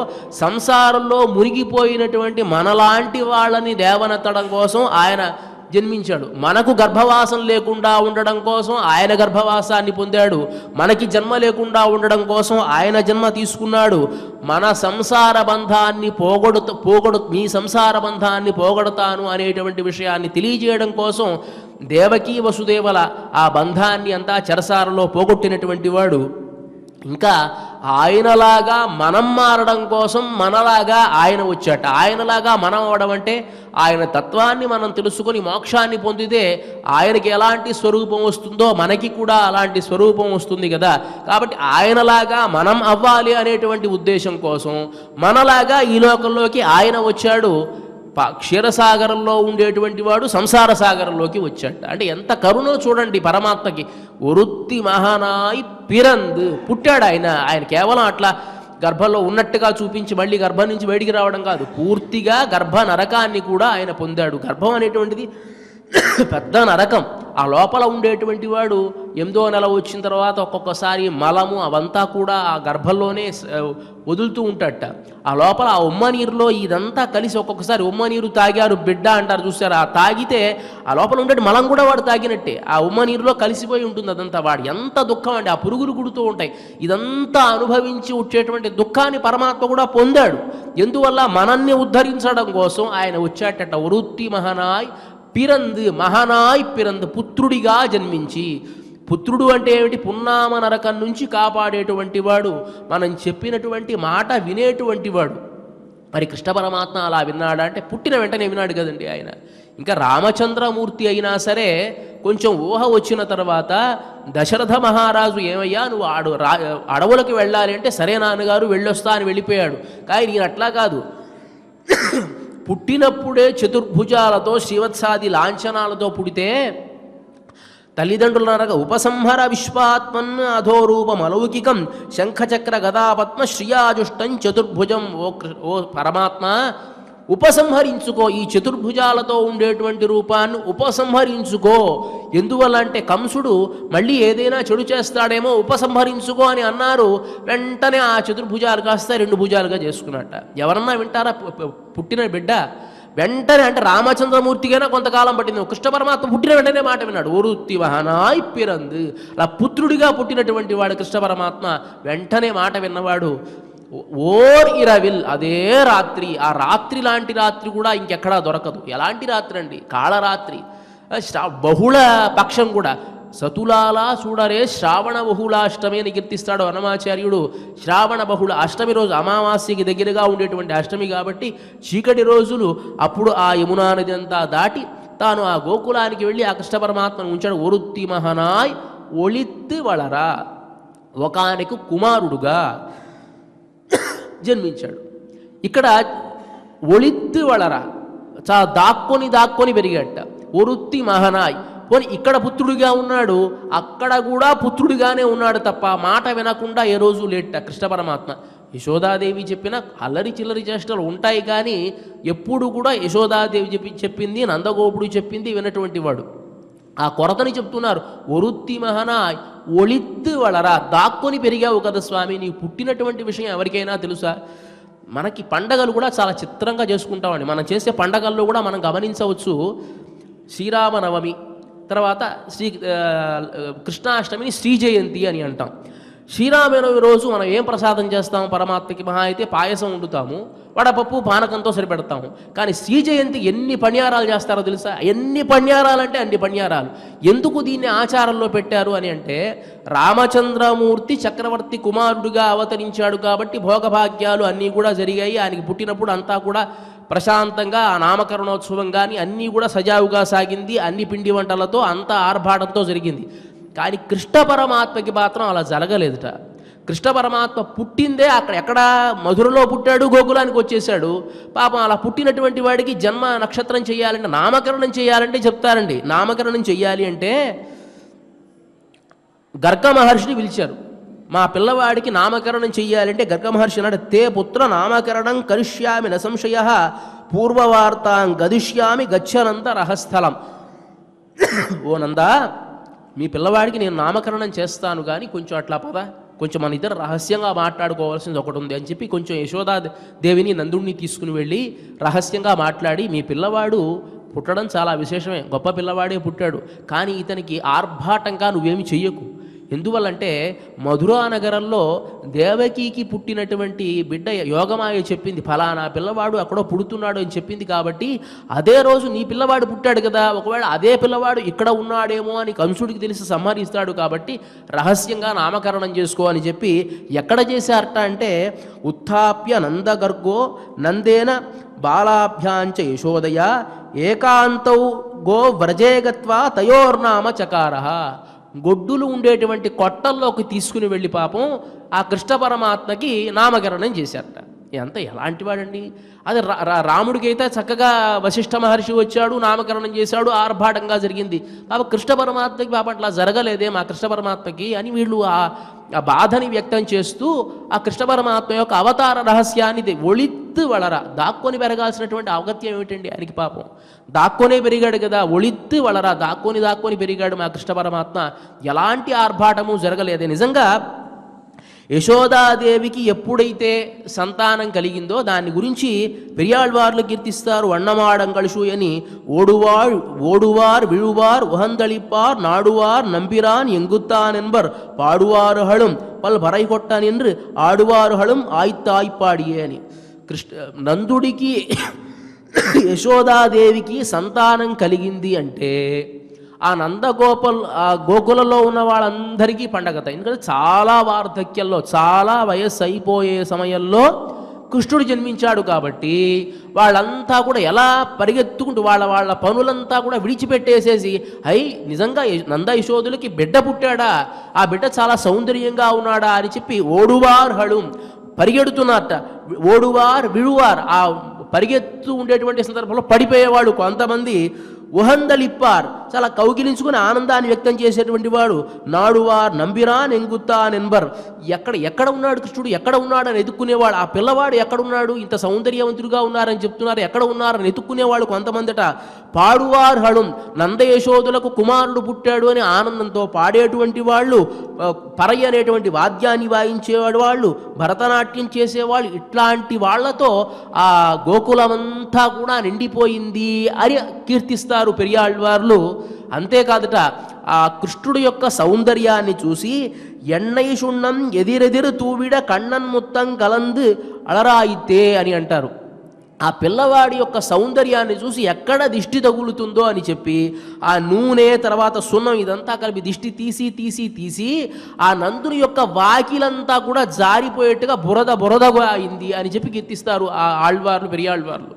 సంసారంలో మునిగిపోయినటువంటి మనలాంటి వాళ్ళని లేవనెత్తడం కోసం ఆయన జన్మించాడు. మనకు గర్భవాసం లేకుండా ఉండడం కోసం ఆయన గర్భవాసాన్ని పొందాడు. మనకి జన్మ లేకుండా ఉండడం కోసం ఆయన జన్మ తీసుకున్నాడు. మన సంసార బంధాన్ని మీ సంసార బంధాన్ని పోగొడతాను అనేటువంటి విషయాన్ని తెలియజేయడం కోసం దేవకీ వసుదేవుల ఆ బంధాన్ని అంతా చెరసారలో పోగొట్టినటువంటి వాడు. ఇంకా ఆయనలాగా మనం మారడం కోసం మనలాగా ఆయన వచ్చాట. ఆయనలాగా మనం అవడం అంటే ఆయన తత్వాన్ని మనం తెలుసుకొని మోక్షాన్ని పొందితే ఆయనకి ఎలాంటి స్వరూపం వస్తుందో మనకి కూడా అలాంటి స్వరూపం వస్తుంది కదా. కాబట్టి ఆయనలాగా మనం అవ్వాలి అనేటువంటి ఉద్దేశం కోసం మనలాగా ఈ లోకంలోకి ఆయన వచ్చాడు. క్షీరసాగరంలో ఉండేటువంటి వాడు సంసార సాగరంలోకి వచ్చాడు. అంటే ఎంత కరుణో చూడండి పరమాత్మకి. ఒరుత్తి మహానాయ్ పిరంద్ పుట్టాడు ఆయన. ఆయన కేవలం అట్లా గర్భంలో ఉన్నట్టుగా చూపించి మళ్ళీ గర్భం నుంచి బయటికి రావడం కాదు, పూర్తిగా గర్భ నరకాన్ని కూడా ఆయన పొందాడు. గర్భం అనేటువంటిది పెద్ద నరకం. ఆ లోపల ఉండేటువంటి వాడు 8వ నెల వచ్చిన తర్వాత ఒక్కొక్కసారి మలము అవంతా కూడా ఆ గర్భంలోనే వదులుతూ ఉంటాడట. ఆ లోపల ఆ ఉమ్మ నీరులో ఇదంతా కలిసి ఒక్కొక్కసారి ఉమ్మ నీరు తాగారు బిడ్డ అంటారు చూసారు, ఆ తాగితే ఆ లోపల ఉండే మలం కూడా వాడు తాగినట్టే ఆ ఉమ్మ నీరులో కలిసిపోయి ఉంటుంది అదంతా. వాడు ఎంత దుఃఖం అండి, ఆ పురుగులు కుడుతూ ఉంటాయి. ఇదంతా అనుభవించి వచ్చేటువంటి దుఃఖాన్ని పరమాత్మ కూడా పొందాడు. ఎందువల్ల మనల్ని ఉద్ధరించడం కోసం ఆయన వచ్చాడట. వృత్తి మహానాయ్ పిరంద్, మహానాయ్ పిరంద్ పుత్రుడిగా జన్మించి. పుత్రుడు అంటే ఏమిటి? పున్నామ నరకం నుంచి కాపాడేటువంటి వాడు, మనం చెప్పినటువంటి మాట వినేటువంటి వాడు. మరి కృష్ణ పరమాత్మ అలా విన్నాడా అంటే పుట్టిన వెంటనే విన్నాడు కదండి ఆయన. ఇంకా రామచంద్రమూర్తి అయినా సరే కొంచెం ఊహ వచ్చిన తర్వాత దశరథ మహారాజు ఏమయ్యా నువ్వు అడవులకు వెళ్ళాలి అంటే సరే నాన్నగారు వెళ్ళొస్తా అని వెళ్ళిపోయాడు. కానీ నేను అట్లా కాదు, పుట్టినప్పుడే చతుర్భుజాలతో శ్రీవత్సాది లాంఛనాలతో పుడితే తల్లిదండ్రుల నరక ఉపసంహర విశ్వాత్మన్ అధోరూపమలౌకికం శంఖచక్ర గదాపద్మ శ్రియాజుష్టం చతుర్భుజం. ఓ పరమాత్మ ఉపసంహరించుకో, ఈ చతుర్భుజాలతో ఉండేటువంటి రూపాన్ని ఉపసంహరించుకో. ఎందువల్ల అంటే కంసుడు మళ్ళీ ఏదైనా చెడు చేస్తాడేమో, ఉపసంహరించుకో అని అన్నారు. వెంటనే ఆ చతుర్భుజాలు కాస్త 2 భుజాలుగా చేసుకున్నట్ట. ఎవరన్నా వింటారా? పుట్టిన బిడ్డ వెంటనే, అంటే రామచంద్రమూర్తికైనా కొంతకాలం పట్టింది, కృష్ణ పరమాత్మ పుట్టిన వెంటనే మాట విన్నాడు. ఒరుత్తి వహనాయ్ పిరందు, అలా పుత్రుడిగా పుట్టినటువంటి వాడు కృష్ణ పరమాత్మ వెంటనే మాట విన్నవాడు. ఓర్ ఇరవిల్, అదే రాత్రి, ఆ రాత్రి లాంటి రాత్రి కూడా ఇంకెక్కడా దొరకదు. ఎలాంటి రాత్రి అండి? కాళరాత్రి, బహుళ పక్షం కూడా. సతులాలా చూడరే శ్రావణ బహుళాష్టమి అని కీర్తిస్తాడు అన్నమాచార్యుడు. శ్రావణ బహుళ అష్టమి రోజు, అమావాస్యకి దగ్గరగా ఉండేటువంటి అష్టమి కాబట్టి చీకటి రోజులు. అప్పుడు ఆ యమునా నది అంతా దాటి తాను ఆ గోకులానికి వెళ్ళి ఆ కృష్ణ పరమాత్మను ఉంచాడు. ఒరుత్తి మహనాయ్ ఒళిత్తు వళరా, ఒకానికి కుమారుడుగా జన్మించాడు. ఇక్కడ ఒళిత్తు వళరా, చాలా దాక్కొని పెరిగాట. ఒరుత్తి మహనాయ్, పోనీ ఇక్కడ పుత్రుడిగా ఉన్నాడు, అక్కడ కూడా పుత్రుడిగానే ఉన్నాడు తప్ప మాట వినకుండా ఏ రోజు లేట కృష్ణ పరమాత్మ. యశోదాదేవి చెప్పిన అల్లరి చిల్లరి చేష్టలు ఉంటాయి, కానీ ఎప్పుడు కూడా యశోదాదేవి చెప్పింది, నందగోపుడు చెప్పింది వినటువంటి వాడు. ఆ కొరతని చెప్తున్నారు. ఒరుత్తి మహనాయ్ ఒళిత్తు వళరా, దాక్కొని పెరిగావు కదా స్వామి, నీకు పుట్టినటువంటి విషయం ఎవరికైనా తెలుసా? మనకి పండగలు కూడా చాలా చిత్రంగా చేసుకుంటామండి. మనం చేసే పండగల్లో కూడా మనం గమనించవచ్చు. శ్రీరామనవమి తర్వాత కృష్ణాష్టమిని శ్రీ జయంతి అని అంటాం. శ్రీరామనవమి రోజు మనం ఏం ప్రసాదం చేస్తాము పరమాత్మకి? మహా అయితే పాయసం వండుతాము, వడపప్పు పానకంతో సరిపెడతాము. కానీ శ్రీ జయంతి ఎన్ని పణ్యారాలు చేస్తారో తెలుసా? ఎన్ని పణ్యారాలు అంటే అన్ని పణ్యారాలు. ఎందుకు దీన్ని ఆచారంలో పెట్టారు అని అంటే, రామచంద్రమూర్తి చక్రవర్తి కుమారుడిగా అవతరించాడు కాబట్టి భోగభాగ్యాలు అన్నీ కూడా జరిగాయి. ఆయనకి పుట్టినప్పుడు అంతా కూడా ప్రశాంతంగా ఆ నామకరణోత్సవం కానీ అన్నీ కూడా సజావుగా సాగింది. అన్ని పిండి వంటలతో అంత ఆర్భాటంతో జరిగింది. కానీ కృష్ణ పరమాత్మకి మాత్రం అలా జరగలేదుట. కృష్ణ పరమాత్మ పుట్టిందే అక్కడ, ఎక్కడ మధురలో పుట్టాడు, గోకులానికి వచ్చేసాడు. పాపం అలా పుట్టినటువంటి వాడికి జన్మ నక్షత్రం చేయాలంటే, నామకరణం చేయాలంటే చెప్తారండి. నామకరణం చెయ్యాలి అంటే గర్గ మహర్షిని పిలిచారు. మా పిల్లవాడికి నామకరణం చెయ్యాలంటే గర్గ మహర్షి అన్నాడు, తే పుత్ర నామకరణం కరిష్యామి న సంశయ పూర్వవార్తాం గదిష్యామి గచ్చనంత రహస్థలం. ఓ నందా, మీ పిల్లవాడికి నేను నామకరణం చేస్తాను, కానీ కొంచెం అట్లా పద, కొంచెం మన ఇద్దరు రహస్యంగా మాట్లాడుకోవాల్సింది ఒకటి ఉంది అని చెప్పి కొంచెం యశోదాదేవిని నందుడిని తీసుకుని వెళ్ళి రహస్యంగా మాట్లాడి, మీ పిల్లవాడు పుట్టడం చాలా విశేషమే, గొప్ప పిల్లవాడే పుట్టాడు, కానీ ఇతనికి ఆర్భాటంగా నువ్వేమి చెయ్యకు. ఎందువల్లంటే మధురా నగరంలో దేవకీకి పుట్టినటువంటి బిడ్డ యోగమాయ చెప్పింది, ఫలానా పిల్లవాడు అక్కడో పుడుతున్నాడు అని చెప్పింది. కాబట్టి అదే రోజు నీ పిల్లవాడు పుట్టాడు కదా, ఒకవేళ అదే పిల్లవాడు ఇక్కడ ఉన్నాడేమో అని కంసుడికి తెలిసి సంహరిస్తాడు. కాబట్టి రహస్యంగా నామకరణం చేసుకో అని చెప్పి ఎక్కడ చేశారట అంటే, ఉత్థాప్య నందగర్గో నందేన బాలాభ్యాంచ యశోదయ ఏకాంతౌ గో వ్రజేగత్వా తయోర్నామ చకారః. గొడ్డులు ఉండేటువంటి కొట్టల్లోకి తీసుకుని వెళ్ళి పాపం ఆ కృష్ణ పరమాత్మకి నామకరణం చేశారట. ఎంత ఎలాంటి వాడండి అది! రాముడికైతే చక్కగా వశిష్ఠ మహర్షి వచ్చాడు, నామకరణం చేశాడు, ఆర్భాటంగా జరిగింది. పాప కృష్ణ పరమాత్మకి పాప అట్లా జరగలేదే మా కృష్ణ పరమాత్మకి అని వీళ్ళు ఆ బాధని వ్యక్తం చేస్తూ ఆ కృష్ణ పరమాత్మ యొక్క అవతార రహస్యాన్ని ఒళిత్తు వళరా, దాక్కొని పెరగాల్సినటువంటి అవగత్యం ఏమిటండి ఆయనకి? పాపం దాక్కొనే పెరిగాడు కదా, ఒళిత్తు వళరా, దాక్కొని పెరిగాడు మా కృష్ణ పరమాత్మ. ఎలాంటి ఆర్భాటము జరగలేదే. నిజంగా యశోదాదేవికి ఎప్పుడైతే సంతానం కలిగిందో దాని గురించి పెరియాళ్వార్లు కీర్తిస్తారు. వన్నమాడంగళిషు అని, ఓడువార్ విழுவார் உகந்தளிப்பார் நாடுவார் நம்பிரான் எங்குத்தான் என்பர் పాడువారుహళం పల్ బరైకొట్ట నిన్రు ఆడువారుహళం ఆయిత్తాయిపాడియే అని. నందుడికి యశోదాదేవికి సంతానం కలిగింది అంటే ఆ గోకులలో ఉన్న వాళ్ళందరికీ పండగత. ఎందుకంటే చాలా వార్ధక్యంలో, చాలా వయస్సు అయిపోయే సమయంలో కృష్ణుడు జన్మించాడు. కాబట్టి వాళ్ళంతా కూడా ఎలా పరిగెత్తుకుంటూ వాళ్ళ పనులంతా కూడా విడిచిపెట్టేసేసి, నిజంగా నంద యశోదులకి బిడ్డ పుట్టాడా, ఆ బిడ్డ చాలా సౌందర్యంగా ఉన్నాడా అని చెప్పి ఓడువార్ హళం పరిగెడుతున్నారట. ఓడువార్ విழுవార్, ఆ పరిగెత్తు ఉండేటువంటి సందర్భంలో పడిపోయేవాడు కొంతమంది. ఉహందలిప్పార్, చాలా కౌగిలించుకుని ఆనందాన్ని వ్యక్తం చేసేటువంటి వాడు. నాడువార్ నంబిరా నెంగుత్తా నెంబర్. ఎక్కడ ఉన్నాడు కృష్ణుడు, ఎక్కడ ఉన్నాడు అని ఎదుక్కునేవాడు. ఆ పిల్లవాడు ఎక్కడున్నాడు, ఇంత సౌందర్యవంతుడుగా ఉన్నారని చెప్తున్నారు, ఎక్కడ ఉన్నారని ఎత్తుక్కునేవాడు కొంతమందిట. పాడువార్ హళం, నందయశోదులకు కుమారుడు పుట్టాడు అని ఆనందంతో పాడేటువంటి వాళ్ళు, పరై అనేటువంటి వాద్యాన్ని వాయించేవాడు వాళ్ళు, భరతనాట్యం చేసేవాళ్ళు, ఇట్లాంటి వాళ్లతో ఆ గోకులమంతా కూడా నిండిపోయింది అని కీర్తిస్తారు పెరియాళ్వార్లు. అంతేకాదట, ఆ కృష్ణుడు యొక్క సౌందర్యాన్ని చూసి ఎన్నై షుణ్ణం ఎదిరెదిరు తూవిడ కണ്ണన్ ముత్తం కలందు అళరాయితే అని అంటారు. ఆ పిల్లవాడి యొక్క సౌందర్యాన్ని చూసి ఎక్కడ దిష్టి తగులుతుందో అని చెప్పి ఆ నూనె తర్వాత సున్నం ఇదంతా కలిపి దిష్టి తీసి తీసి తీసి ఆ నందుని యొక్క వాకిలంతా కూడా జారిపోయేట్టుగా బురదగా అయింది అని చెప్పి కీర్తిస్తారు ఆ ఆళ్వార్లు, పెరియాళ్వార్లు.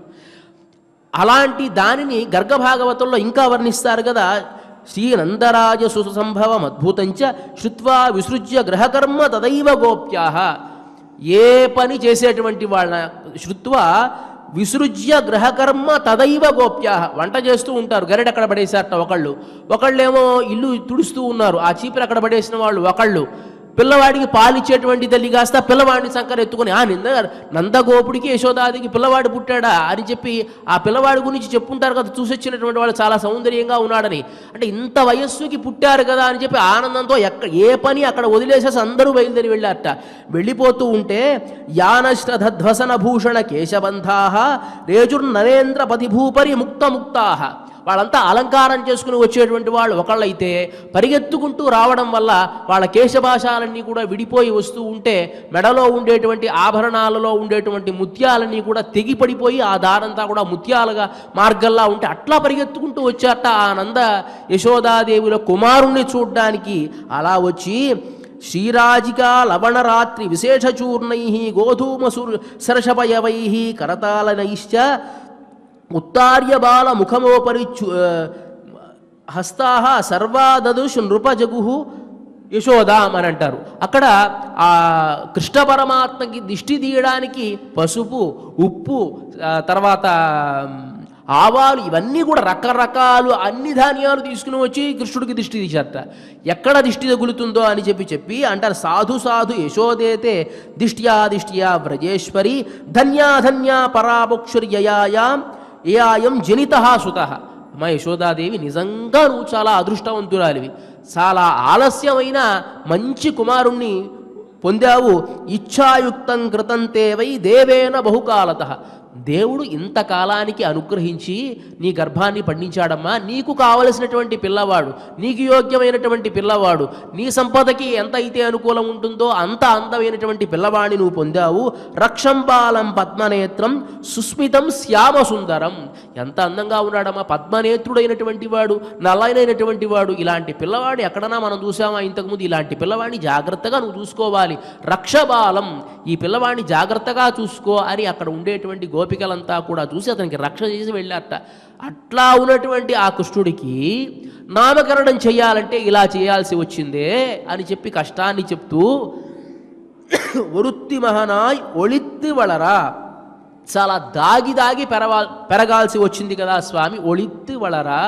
అలాంటి దానిని గర్గభాగవతంలో ఇంకా వర్ణిస్తారు కదా. శ్రీనందరాజ సుసంభవం అద్భుతంచ శ్రుత్వా విసృజ్య గ్రహకర్మ తదైవ గోప్యాః. ఏ పని చేసేటువంటి వాళ్ళ శ్రుత్వా విసృజ్య గ్రహకర్మ తదైవ గోప్యాః. వంట చేస్తూ ఉంటారు, గరిట అక్కడ పడేసారట ఒకళ్ళేమో ఇల్లు తుడుస్తూ ఉన్నారు, ఆ చీపురు అక్కడ పడేసిన వాళ్ళు ఒకళ్ళు. పిల్లవాడికి పాలిచ్చేటువంటి తల్లి కాస్త పిల్లవాడిని సంకర ఎత్తుకొని నందగోపుడికి యశోదాదికి పిల్లవాడు పుట్టాడా అని చెప్పి ఆ పిల్లవాడి గురించి చెప్పుంటారు కదా, చూసొచ్చినటువంటి వాళ్ళు చాలా సౌందర్యంగా ఉన్నాడని. అంటే ఇంత వయస్సుకి పుట్టారు కదా అని చెప్పి ఆనందంతో ఏ పని అక్కడ వదిలేసేసి అందరూ బయలుదేరి వెళ్ళారట. వెళ్ళిపోతూ ఉంటే యానశ్రధ్వసన భూషణ కేశబంధాః రేజుర్నరేంద్ర పతిభూపరి ముక్తాః. వాళ్ళంతా అలంకారం చేసుకుని వచ్చేటువంటి వాళ్ళు ఒకళ్ళైతే పరిగెత్తుకుంటూ రావడం వల్ల వాళ్ళ కేశభాషాలన్నీ కూడా విడిపోయి వస్తూ ఉంటే మెడలో ఉండేటువంటి ఆభరణాలలో ఉండేటువంటి ముత్యాలన్నీ కూడా తెగిపడిపోయి ఆ దారంతా కూడా ముత్యాలుగా మార్గల్లా ఉంటే అట్లా పరిగెత్తుకుంటూ వచ్చారట ఆ నంద యశోదాదేవుల కుమారుణ్ణి చూడ్డానికి. అలా వచ్చి శ్రీరాజికా లవణరాత్రి విశేషచూర్ణై గోధూమ సరసపయవై కరతాళనైశ్చ ఉత్తార్య బాల ముఖమోపరి హస్తాహ సర్వాదదుష్ నృపజగు యశోదాం అని అంటారు. అక్కడ ఆ కృష్ణ పరమాత్మకి దిష్టి తీయడానికి పసుపు, ఉప్పు, తర్వాత ఆవాలు ఇవన్నీ కూడా రకరకాలు అన్ని ధాన్యాలు తీసుకుని వచ్చి కృష్ణుడికి దిష్టి తీశారట. ఎక్కడ దిష్టి తగులుతుందో అని చెప్పి అంటారు. సాధు సాధు యశోదేతే దిష్ట్యా వ్రజేశ్వరి ధన్యా పరాభక్షుర్యయాయాం ఏయాయం జనితః సుతః. మా యశోదాదేవి నిజంగా నువ్వు చాలా అదృష్టవంతురాలివి, చాలా ఆలస్యమైన మంచి కుమారుణ్ణి పొందావు. ఇచ్ఛాయుక్తం కృతంతే వై దేవేన బహుకాలతః. దేవుడు ఇంతకాలానికి అనుగ్రహించి నీ గర్భాన్ని పండించాడమ్మా. నీకు కావలసినటువంటి పిల్లవాడు, నీకు యోగ్యమైనటువంటి పిల్లవాడు, నీ సంపదకి ఎంత అయితే అనుకూలం ఉంటుందో అంత అందమైనటువంటి పిల్లవాడిని నువ్వు పొందావు. రక్షంబాలం పద్మనేత్రం సుస్మితం శ్యామ సుందరం. ఎంత అందంగా ఉన్నాడమ్మా, పద్మనేత్రుడైనటువంటి వాడు, నల్లైనటువంటి వాడు. ఇలాంటి పిల్లవాడు ఎక్కడన్నా మనం చూసామా ఇంతకుముందు? ఇలాంటి పిల్లవాడిని జాగ్రత్తగా నువ్వు చూసుకోవాలి. రక్షబాలం, ఈ పిల్లవాడిని జాగ్రత్తగా చూసుకో అని అక్కడ ఉండేటువంటి గోపికలంతా కూడా చూసి అతనికి రక్ష చేసి వెళ్ళారట. అట్లా ఉన్నటువంటి ఆ కృష్ణుడికి నామకరణం చేయాలంటే ఇలా చేయాల్సి వచ్చిందే అని చెప్పి కష్టాన్ని చెప్తూ ఒరుత్తి మహనాయ్ ఒళిత్తి వళరా, చాలా దాగి పెరగాల్సి వచ్చింది కదా స్వామి, ఒళిత్తి వళరా.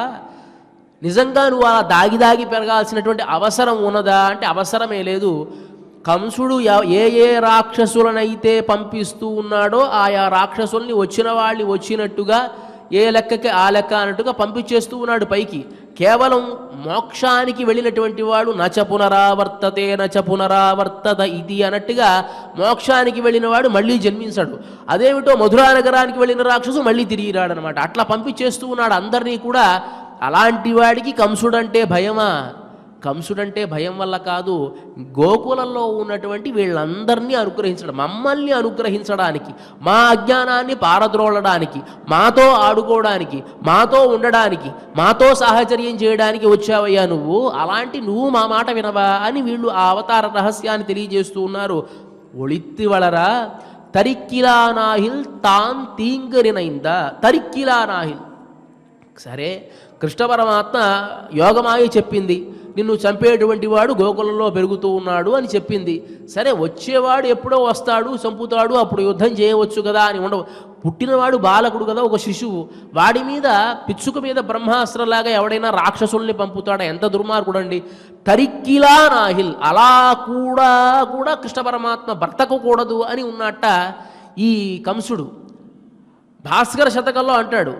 నిజంగా నువ్వు అలా దాగి పెరగాల్సినటువంటి అవసరం ఉన్నదా అంటే అవసరమే లేదు. కంసుడు ఏ రాక్షసులనైతే పంపిస్తూ ఉన్నాడో ఆయా రాక్షసుల్ని వచ్చిన వాళ్ళని వచ్చినట్టుగా ఏ లెక్కకి ఆ లెక్క అన్నట్టుగా పంపించేస్తూ ఉన్నాడు పైకి. కేవలం మోక్షానికి వెళ్ళినటువంటి వాడు నచ పునరావర్తత ఇది అన్నట్టుగా మోక్షానికి వెళ్ళినవాడు మళ్ళీ జన్మించాడు. అదేమిటో మధురా నగరానికి వెళ్ళిన రాక్షసు మళ్ళీ తిరిగి రాడనమాట. అట్లా పంపించేస్తూ ఉన్నాడు అందరినీ కూడా. అలాంటి వాడికి కంసుడంటే భయమా? కంసుడంటే భయం వల్ల కాదు, గోకులంలో ఉన్నటువంటి వీళ్ళందరినీ అనుగ్రహించడం, మమ్మల్ని అనుగ్రహించడానికి, మా అజ్ఞానాన్ని పారద్రోలడానికి, మాతో ఆడుకోవడానికి, మాతో ఉండడానికి, మాతో సాహచర్యం చేయడానికి వచ్చావయ్యా నువ్వు. అలాంటి నువ్వు మా మాట వినవా అని వీళ్ళు ఆ అవతార రహస్యాన్ని తెలియజేస్తూ ఉన్నారు. ఒళిత్తి వళరా తరిక్కిలా నాహిల్ తాన్ తీంగరినైంద. తరిక్కిలా నాహిల్. సరే, కృష్ణ పరమాత్మ యోగమాయ చెప్పింది, నిన్ను చంపేటువంటి వాడు గోకులంలో పెరుగుతూ ఉన్నాడు అని చెప్పింది. సరే వచ్చేవాడు ఎప్పుడో వస్తాడు, చంపుతాడు, అప్పుడు యుద్ధం చేయవచ్చు కదా అని ఉండవు. పుట్టినవాడు బాలకుడు కదా, ఒక శిశువు, వాడి మీద పిచ్చుక మీద బ్రహ్మాస్త్రలాగా ఎవడైనా రాక్షసుల్ని పంపుతాడా? ఎంత దుర్మార్గుడండి. తరిక్కిలా నాహిల్, అలా కూడా కృష్ణ పరమాత్మ బ్రతకకూడదు అని ఉన్నట్ట ఈ కంసుడు. భాస్కర శతకంలో అంటాడు,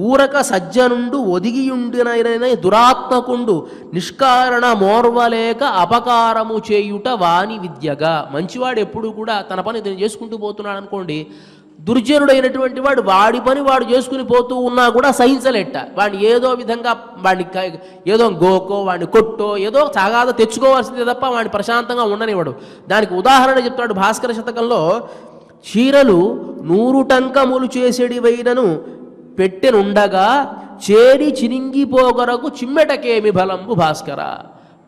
ఊరక సజ్జనుండు ఒదిగియుండినైన దురాత్మకుండు నిష్కారణ మోర్వలేక అపకారము చేయుట వాని విద్యగా. మంచివాడు ఎప్పుడు కూడా తన పని తను చేసుకుంటూ పోతున్నాడు అనుకోండి, దుర్జనుడైనటువంటి వాడు వాడి పని వాడు చేసుకుని పోతూ ఉన్నా కూడా సహించలేట. వాడిని ఏదో విధంగా వాడిని ఏదో గోకో వాడిని కొట్టో ఏదో తగాద తెచ్చుకోవాల్సిందే తప్ప వాడిని ప్రశాంతంగా ఉండనివాడు. దానికి ఉదాహరణ చెప్తాడు భాస్కర శతకంలో, చీరలు 100 టంకములు చేసేడివైనను పెట్టెనుండగా చేరి చినింగిపోగరకు చిమ్మెటకేమి బలంబు భాస్కర.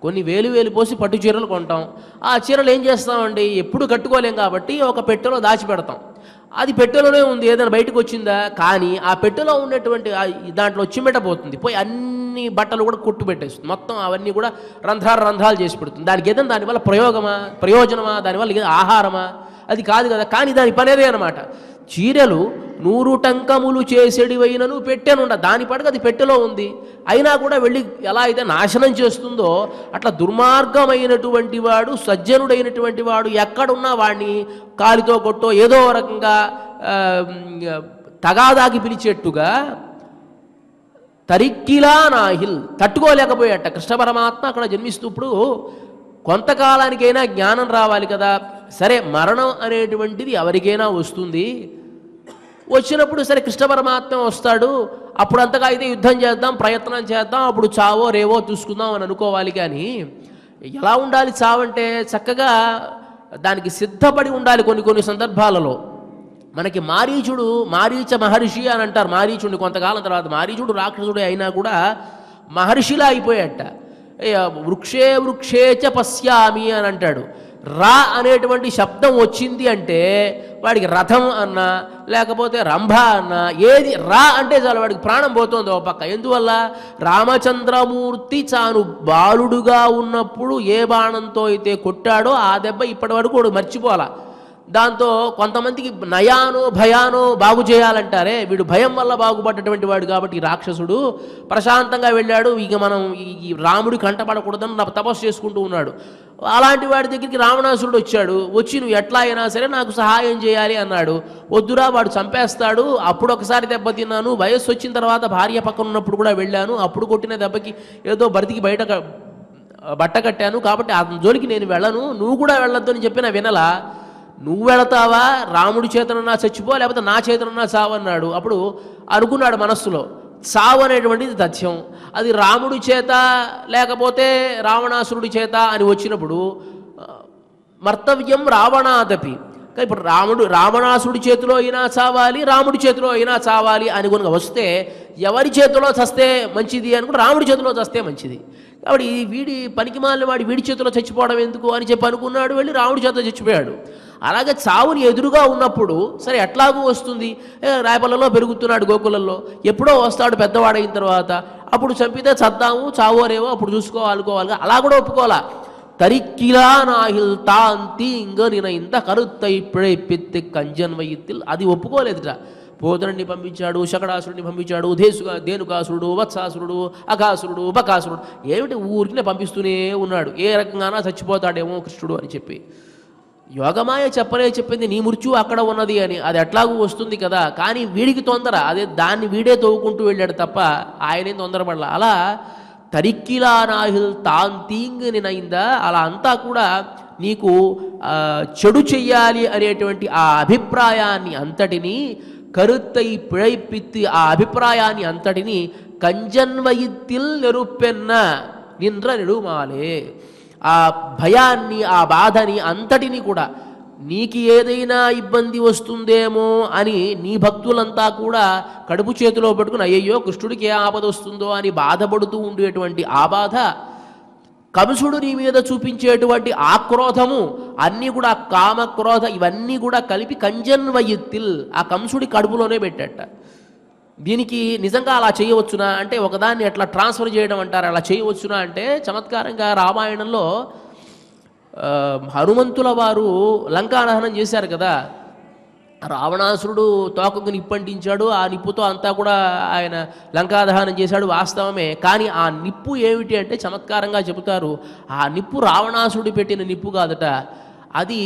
కొన్ని వేలు పోసి పట్టు చీరలు కొంటాం. ఆ చీరలు ఏం చేస్తామండి, ఎప్పుడు కట్టుకోలేం కాబట్టి ఒక పెట్టెలో దాచిపెడతాం. అది పెట్టెలోనే ఉంది, ఏదైనా బయటకు వచ్చిందా? కానీ ఆ పెట్టెలో ఉన్నటువంటి దాంట్లో చిమ్మెట పోతుంది, పోయి అన్ని బట్టలు కూడా కొట్టు పెట్టేస్తుంది, మొత్తం అవన్నీ కూడా రంధ్రాలు చేసి పెడుతుంది. దానికి ఏదైనా దానివల్ల ప్రయోజనమా? దానివల్ల ఆహారమా? అది కాదు కదా. కానీ దాని పనేదే అనమాట. చీరలు 100 టంకములు చేసేడివైనను పెట్టెనుండ, దాని పడక అది పెట్టెలో ఉంది, అయినా కూడా వెళ్ళి ఎలా అయితే నాశనం చేస్తుందో అట్లా దుర్మార్గమైనటువంటి వాడు, సజ్జనుడైనటువంటి వాడు ఎక్కడున్నా వాడిని కాలితో కొట్టో ఏదో రకంగా తగాదాకి పిలిచేట్టుగా తరిక్కిలా నాహిల్, తట్టుకోలేకపోయాట కృష్ణ పరమాత్మ. అక్కడ జన్మిస్తూ కొంతకాలానికైనా జ్ఞానం రావాలి కదా. సరే మరణం అనేటువంటిది ఎవరికైనా వస్తుంది, వచ్చినప్పుడు సరే కృష్ణ పరమాత్మ వస్తాడు, అప్పుడు అంతగా అయితే యుద్ధం చేద్దాం, ప్రయత్నం చేద్దాం, అప్పుడు చావో రేవో చూసుకుందాం అని అనుకోవాలి. కానీ ఎలా ఉండాలి చావంటే, చక్కగా దానికి సిద్ధపడి ఉండాలి. కొన్ని సందర్భాలలో మనకి మారీచ మహర్షి అని అంటారు. మారీచుడిని కొంతకాలం తర్వాత, మారీచుడు రాక్షసుడే అయినా కూడా మహర్షిలా అయిపోయాట. వృక్షే చ పశ్యామి అని అంటాడు. రా అనేటువంటి శబ్దం వచ్చింది అంటే వాడికి రథం అన్నా లేకపోతే రంభ అన్నా ఏది రా అంటే చాలు వాడికి ప్రాణం పోతుంది ఓ పక్క. ఎందువల్ల? రామచంద్రమూర్తి తాను బాలుడుగా ఉన్నప్పుడు ఏ బాణంతో అయితే కొట్టాడో ఆ దెబ్బ ఇప్పటి వరకు వాడు మర్చిపోవాలా. దాంతో కొంతమందికి నయానో భయానో బాగు చేయాలంటారే, వీడు భయం వల్ల బాగుపడ్డటువంటి వాడు కాబట్టి రాక్షసుడు ప్రశాంతంగా వెళ్ళాడు. ఇక మనం ఈ రాముడి కంటపడకూడదని తపస్సు చేసుకుంటూ ఉన్నాడు. అలాంటి వాడి దగ్గరికి రావణాసురుడు వచ్చి నువ్వు ఎట్లా అయినా సరే నాకు సహాయం చేయాలి అన్నాడు. వద్దురా వాడు చంపేస్తాడు, అప్పుడు ఒకసారి దెబ్బతిన్నాను, వయస్సు వచ్చిన తర్వాత భార్య పక్కన ఉన్నప్పుడు కూడా వెళ్ళాను, అప్పుడు కొట్టిన దెబ్బకి ఏదో బతికి బట్ట కట్టాను, కాబట్టి ఆ జోలికి నేను వెళ్ళను, నువ్వు కూడా వెళ్ళొద్దు అని చెప్పిన వినలా. నువ్వు వెళతావా, రాముడి చేతనన్నా చచ్చిపో లేకపోతే నా చేతనన్నా చావన్నాడు. అప్పుడు అనుకున్నాడు మనస్సులో, చావు అనేటువంటిది తథ్యం, అది రాముడి చేత లేకపోతే రావణాసురుడి చేత అని వచ్చినప్పుడు మర్తవ్యం రావణాదపి. ఇప్పుడు రావణాసురుడి చేతిలో అయినా చావాలి, రాముడి చేతిలో అయినా చావాలి అని కనుక వస్తే ఎవరి చేతిలో చస్తే మంచిది అని కూడా రాముడి చేతిలో చస్తే మంచిది. కాబట్టి వీడి పనికిమాలిన వాడి వీడి చేతిలో చచ్చిపోవడం ఎందుకు అని చెప్పి అనుకున్నాడు, వెళ్ళి రాముడి చేతిలో చచ్చిపోయాడు. అలాగే చావుని ఎదురుగా ఉన్నప్పుడు సరే ఎట్లాగూ వస్తుంది, రాయపల్లలో పెరుగుతున్నాడు గోకులంలో, ఎప్పుడో వస్తాడు పెద్దవాడైన తర్వాత, అప్పుడు చంపితే చద్దాము చావోరేవో అప్పుడు చూసుకోవాలనుకోవాలి, అలా కూడా ఒప్పుకోవాలా. తరిక్కిలా నాహిల్ తాన్ తీంగ నిన ఇంత కరుత్తై పిழைப்பிత్తి కంజన్ వయిత్తిల్, అది ఒప్పుకోలేదుట. పోతనుడిని పంపించాడు, శకడాసురుడిని పంపించాడు, ధేనుకాసురుడు, వత్సాసురుడు, అఘాసురుడు, బకాసురుడు, ఏమిటి ఊరికినే పంపిస్తూనే ఉన్నాడు, ఏ రకంగానా చచ్చిపోతాడేమో కృష్ణుడు అని చెప్పి. యోగమాయ చెప్పింది నీ మృత్యువు అక్కడ ఉన్నది అని, అది ఎట్లాగూ వస్తుంది కదా. కానీ వీడికి తొందర, అదే దాన్ని వీడే తవ్వుకుంటూ వెళ్ళాడు తప్ప ఆయనేం తొందరపడలా. అలా తరిక్కిలా నాహిల్ తాన్ తీంగ్ నినైందా, అలా అంతా కూడా నీకు చెడు చెయ్యాలి అనేటువంటి ఆ అభిప్రాయాన్ని అంతటినీ కరుత్తై పిழைப்பிత్తి, ఆ అభిప్రాయాన్ని అంతటినీ కంజన్వయిత్తిల్ నెరుపెన్న నింద్ర నిడుమాలే, ఆ భయాన్ని ఆ బాధని అంతటిని కూడా నీకు ఏదైనా ఇబ్బంది వస్తుందేమో అని నీ భక్తులంతా కూడా కడుపు చేతిలో పెట్టుకుని అయ్యయ్యో కృష్ణుడికి ఏ ఆపద వస్తుందో అని బాధపడుతూ ఉండేటువంటి ఆ బాధ, కంసుడు నీ మీద చూపించేటువంటి ఆక్రోధము అన్నీ కూడా కామక్రోధ ఇవన్నీ కూడా కలిపి కంజన్వయిత్తిల్, ఆ కంసుడి కడుపులోనే పెట్టేట. దీనికి నిజంగా అలా చేయవచ్చునా అంటే ఒకదాన్ని ఎట్లా ట్రాన్స్ఫర్ చేయడం అంటారు, అలా చేయవచ్చునా అంటే చమత్కారంగా రామాయణంలో హనుమంతుల వారు లంకాదహనం చేశారు కదా. రావణాసురుడు తోకకు నిప్పంటించాడు, ఆ నిప్పుతో అంతా కూడా ఆయన లంకాదహనం చేశాడు వాస్తవమే. కానీ ఆ నిప్పు ఏమిటి అంటే చమత్కారంగా చెబుతారు, ఆ నిప్పు రావణాసురుడు పెట్టిన నిప్పు కాదట, అది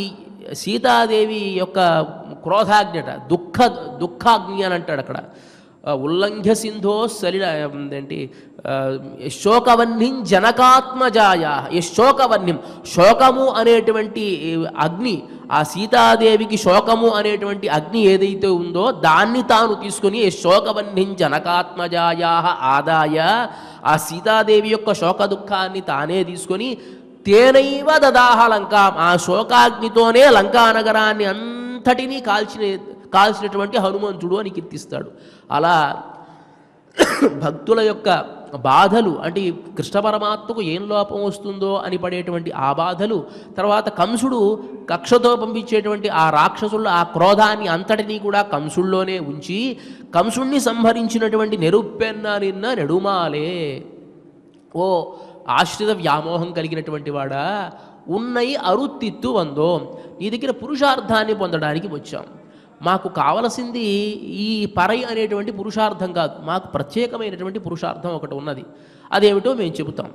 సీతాదేవి యొక్క క్రోధాగ్నిట, దుఃఖాగ్ని అని అంటాడు అక్కడ. ఉల్లంఘ్య సింధో సలిల ఏంటి శోకవన్నిం జనకాత్మజాయ. ఈ శోకవన్యం, శోకము అనేటువంటి అగ్ని, ఆ సీతాదేవికి శోకము అనేటువంటి అగ్ని ఏదైతే ఉందో దాన్ని తాను తీసుకుని శోకవన్నిం జనకాత్మజాయ ఆదాయ, ఆ సీతాదేవి యొక్క శోక దుఃఖాన్ని తానే తీసుకొని తేనైవ దదాహ లంకా, ఆ శోకాగ్నితోనే లంకా నగరాన్ని అంతటినీ కాల్చినటువంటి హనుమంతుడు అని కీర్తిస్తాడు. అలా భక్తుల యొక్క బాధలు అంటే కృష్ణ పరమాత్మకు ఏం లోపం వస్తుందో అని పడేటువంటి ఆ బాధలు, తర్వాత కంసుడు కక్షతో పంపించేటువంటి ఆ రాక్షసుల ఆ క్రోధాన్ని అంతటినీ కూడా కంసుల్లోనే ఉంచి కంసుణ్ణి సంహరించినటువంటి నిరుప్పెన్న నిన్న నెడుమాలే. ఓ ఆశ్రిత వ్యామోహం కలిగినటువంటి వాడా, ఉన్నై అరుత్తిత్తు వందో, నీ దగ్గర పురుషార్థాన్ని పొందడానికి వచ్చాం. మాకు కావలసింది ఈ పరై అనేటువంటి పురుషార్థం కాదు, మాకు ప్రత్యేకమైనటువంటి పురుషార్థం ఒకటి ఉన్నది, అదేమిటో మేము చెబుతాం.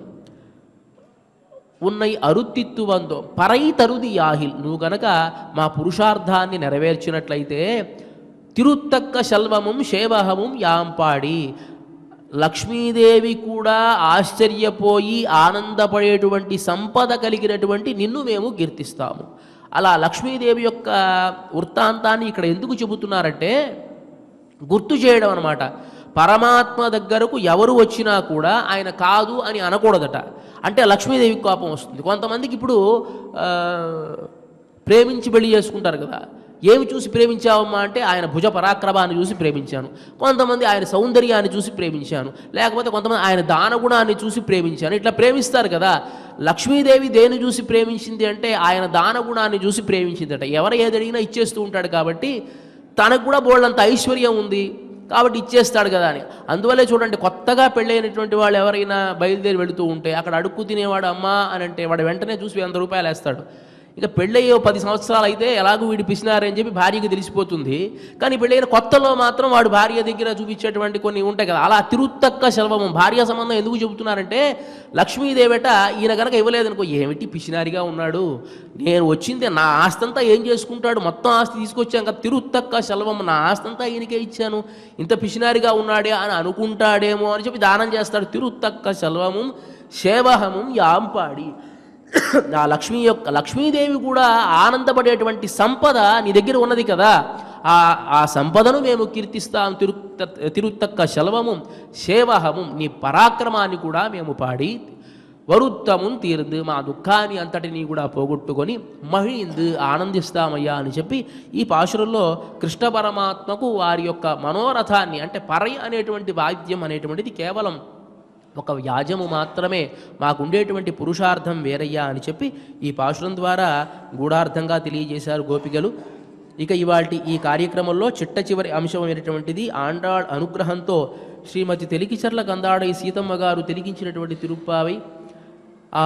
ఉన్నై అరుత్తిత్తు వందో పరై తరుది యాహిల్, నువ్వు గనక మా పురుషార్థాన్ని నెరవేర్చినట్లయితే తిరుత్తక్క శల్వముం శేవహముం యాంపాడి, లక్ష్మీదేవి కూడా ఆశ్చర్యపోయి ఆనందపడేటువంటి సంపద కలిగినటువంటి నిన్ను మేము కీర్తిస్తాము. అలా లక్ష్మీదేవి యొక్క వృత్తాంతాన్ని ఇక్కడ ఎందుకు చెబుతున్నారంటే గుర్తు చేయడం అన్నమాట. పరమాత్మ దగ్గరకు ఎవరు వచ్చినా కూడా ఆయన కాదు అని అనకూడదట, అంటే లక్ష్మీదేవికి కోపం వస్తుంది. కొంతమందికి ఇప్పుడు ప్రేమించి పెళ్లి చేసుకుంటారు కదా, ఏమి చూసి ప్రేమించావమ్మా అంటే ఆయన భుజ పరాక్రమాన్ని చూసి ప్రేమించాను, కొంతమంది ఆయన సౌందర్యాన్ని చూసి ప్రేమించాను, లేకపోతే కొంతమంది ఆయన దానగుణాన్ని చూసి ప్రేమించాను, ఇట్లా ప్రేమిస్తారు కదా. లక్ష్మీదేవి దేని చూసి ప్రేమించింది అంటే ఆయన దానగుణాన్ని చూసి ప్రేమించిందట. ఎవరు ఏది అడిగినా ఇచ్చేస్తూ ఉంటాడు కాబట్టి తనకు కూడా బోళ్ళంత ఐశ్వర్యం ఉంది కాబట్టి ఇచ్చేస్తాడు కదా అని. అందువల్లే చూడండి, కొత్తగా పెళ్ళైనటువంటి వాళ్ళు ఎవరైనా బయలుదేరి వెళుతూ ఉంటే అక్కడ అడుక్కు తినేవాడు అమ్మా అని అంటే వాడు వెంటనే చూసి 100 రూపాయలు వేస్తాడు. ఇక పెళ్ళయ్యో 10 సంవత్సరాలు అయితే ఎలాగూ వీడు పిసినారని చెప్పి భార్యకి తెలిసిపోతుంది. కానీ పెళ్ళైన కొత్తలో మాత్రం వాడు భార్య దగ్గర చూపించేటువంటి కొన్ని ఉంటాయి కదా. అలా తిరుత్తక్క శల్వము, భార్య సంబంధం ఎందుకు చెబుతున్నారంటే లక్ష్మీదేవట ఈయన కనుక ఇవ్వలేదనుకో, ఏమిటి పిసినారిగా ఉన్నాడు, నేను వచ్చింది నా ఆస్తంతా ఏం చేసుకుంటాడు, మొత్తం ఆస్తి తీసుకొచ్చాం కదా, తిరుత్తక్క శల్వము, నా ఆస్తంతా ఈయనకే ఇచ్చాను, ఇంత పిసినారిగా ఉన్నాడే అని అనుకుంటాడేమో అని చెప్పి దానం చేస్తాడు. తిరుత్తక్క శల్వము శేవహము యాంపాడి, ఆ లక్ష్మీదేవి కూడా ఆనందపడేటువంటి సంపద నీ దగ్గర ఉన్నది కదా, ఆ సంపదను మేము కీర్తిస్తాం. తిరుత్తక్క శల్వము శేవహము, నీ పరాక్రమాన్ని కూడా మేము పాడి వరుత్తమున్ తీర్దు, మా దుఃఖాన్ని అంతటినీ కూడా పోగొట్టుకొని మహిందు ఆనందిస్తామయ్యా అని చెప్పి ఈ పాశురంలో కృష్ణ పరమాత్మకు వారి యొక్క మనోరథాన్ని, అంటే పరై అనేటువంటి వాద్యం అనేటువంటిది కేవలం ఒక వ్యాజము మాత్రమే, మాకుండేటువంటి పురుషార్థం వేరయ్యా అని చెప్పి ఈ పాశురం ద్వారా గూఢార్థంగా తెలియజేశారు గోపికలు. ఇక ఇవాల్టి ఈ కార్యక్రమంలో చిట్ట చివరి అంశమైనటువంటిది ఆండాళ్ అనుగ్రహంతో శ్రీమతి తెలికిచర్ల కందాడై సీతమ్మ గారు తెలిగించినటువంటి తిరుప్పావై, ఆ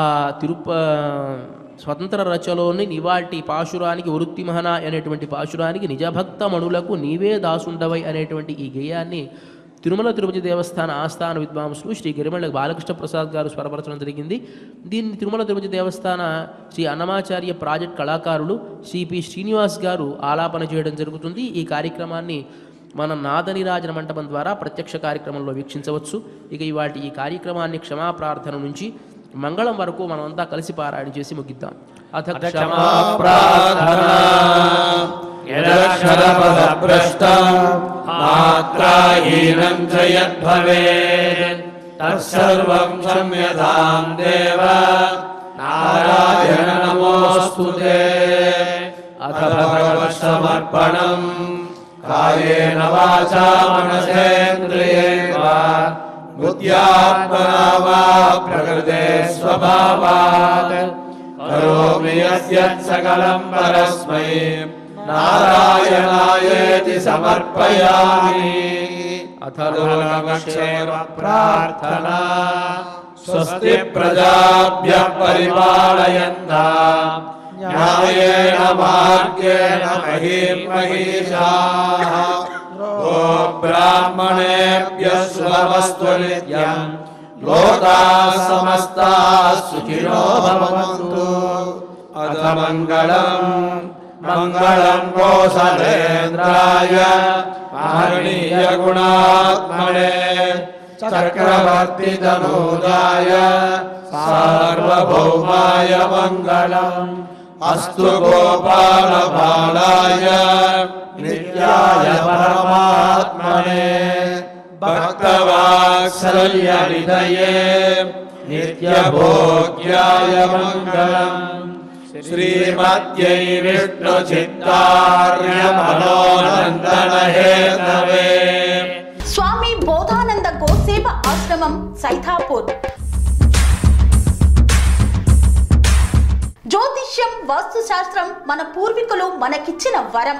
స్వతంత్ర రచలోని నివాల్టి పాశురానికి వృత్తిమహన అనేటువంటి పాశురానికి నిజభక్త మణులకు నీవే దాసుండవై అనేటువంటి ఈ గేయాన్ని తిరుమల తిరుపతి దేవస్థాన ఆస్థాన విద్వాంసులు శ్రీ గిరిమళ్ళ బాలకృష్ణ ప్రసాద్ గారు స్వరపరచడం జరిగింది. దీన్ని తిరుమల తిరుపతి దేవస్థాన శ్రీ అన్నమాచార్య ప్రాజెక్ట్ కళాకారులు శ్రీ పి శ్రీనివాస్ గారు ఆలాపన చేయడం జరుగుతుంది. ఈ కార్యక్రమాన్ని మనం నాదనిరాజన మంటపం ద్వారా ప్రత్యక్ష కార్యక్రమంలో వీక్షించవచ్చు. ఇక ఇవాటి ఈ కార్యక్రమాన్ని క్షమాప్రార్థన నుంచి మంగళం వరకు మనమంతా కలిసి పారాయణ చేసి ముగిద్దాం. అథ క్షమాప్రార్థనా యదక్షరపదభ్రష్టం మాత్రాహీనం చ యద్భవేత్ తత్సర్వం క్షమ్యతాం దేవ నారాయణ నమోస్తుతే. అథ భగవత్సమర్పణం కాయేన వాచా మనసేంద్రియైర్వ బుద్ధ్యాత్మనా వా ప్రకృతే స్వభావాత్ కరోమి యస్యత్ సకలం పరస్మై నారాయణాయేతి సమర్పయామి. అథ లోకక్షేమ ప్రార్థనా స్వస్తి ప్రజాభ్యః పరిపాలయంతాం న్యాయేన మార్గేణ మహీం మహీషాః గో బ్రాహ్మణేభ్యः శుభమస్తు నిత్యం లోకాః సమస్తాః సుఖినో భవంతు. అథ మంగళం మంగళం కోసలేంద్రాయ మహనీయ గుణాత్మనే చక్రవర్తి తనూజాయ సార్వభౌమాయ మంగళం. అస్తు గోపాల బాలాయ నిత్యాయ పరమాత్మనే భక్తవాత్సల్య నిధయే నిత్యభోగ్యాయ మంగళం. శ్రీమద్యై విష్ణు చిత్తార్య మనోనందన హేతవే. స్వామి బోధానంద గోసేవ ఆశ్రమం సైథాపూర్. జ్యోతిష్యం వాస్తుశాస్త్రం మన పూర్వీకులు మనకిచ్చిన వరం.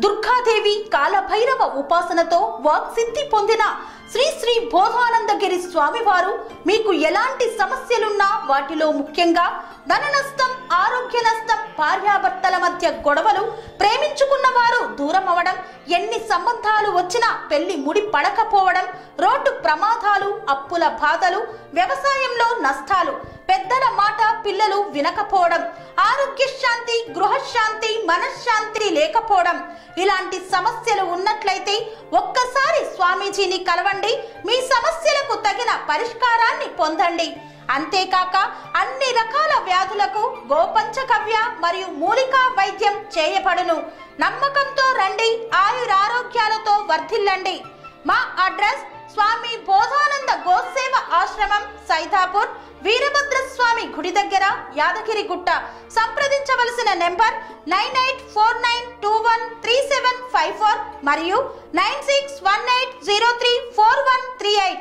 దుర్గాదేవి కాలభైరవ ఉపాసనతో వాక్సిద్ధి పొందిన శ్రీ శ్రీ బోధానందగిరి స్వామివారు మీకు ఎలాంటి సమస్యలున్నా, వాటిలో ముఖ్యంగా ధన నష్టం, ఆరోగ్య నష్టం, భార్యాభర్తల మధ్య గొడవలు, ప్రేమించుకున్న వారు దూరం అవడం, ఎన్ని సంబంధాలు వచ్చినా పెళ్లి ముడి పడకపోవడం, రోడ్డు ప్రమాదాలు, అప్పుల బాధలు, వ్యవసాయంలో నష్టాలు, పెద్దల మాట పిల్లలు వినకపోవడం, ఆరోగ్య శాంతి, గృహశాంతి, మనశ్శాంతి లేకపోవడం, ఇలాంటి సమస్యలు ఉన్నట్లయితే ఒక్కసారి స్వామీజీని కలవండి. మీ సమస్యలకు తగిన పరిష్కారాన్ని పొందండి. అంతేకాక అన్ని రకాల వ్యాధులకు గోపంచకవ్య మరియు మూలికా వైద్యం చేయబడును. నమ్మకంతో రండి, ఆయురారోగ్యాలతో వర్ధిల్లండి. మా అడ్రస్ స్వామి బోధానంద గోసేవ ఆశ్రమం సైథాపూర్, వీరభద్రస్వామి గుడి దగ్గర, యాదగిరిగుట్ట. సంప్రదించవలసిన నెంబర్ 9849213754 మరియు 9618034138.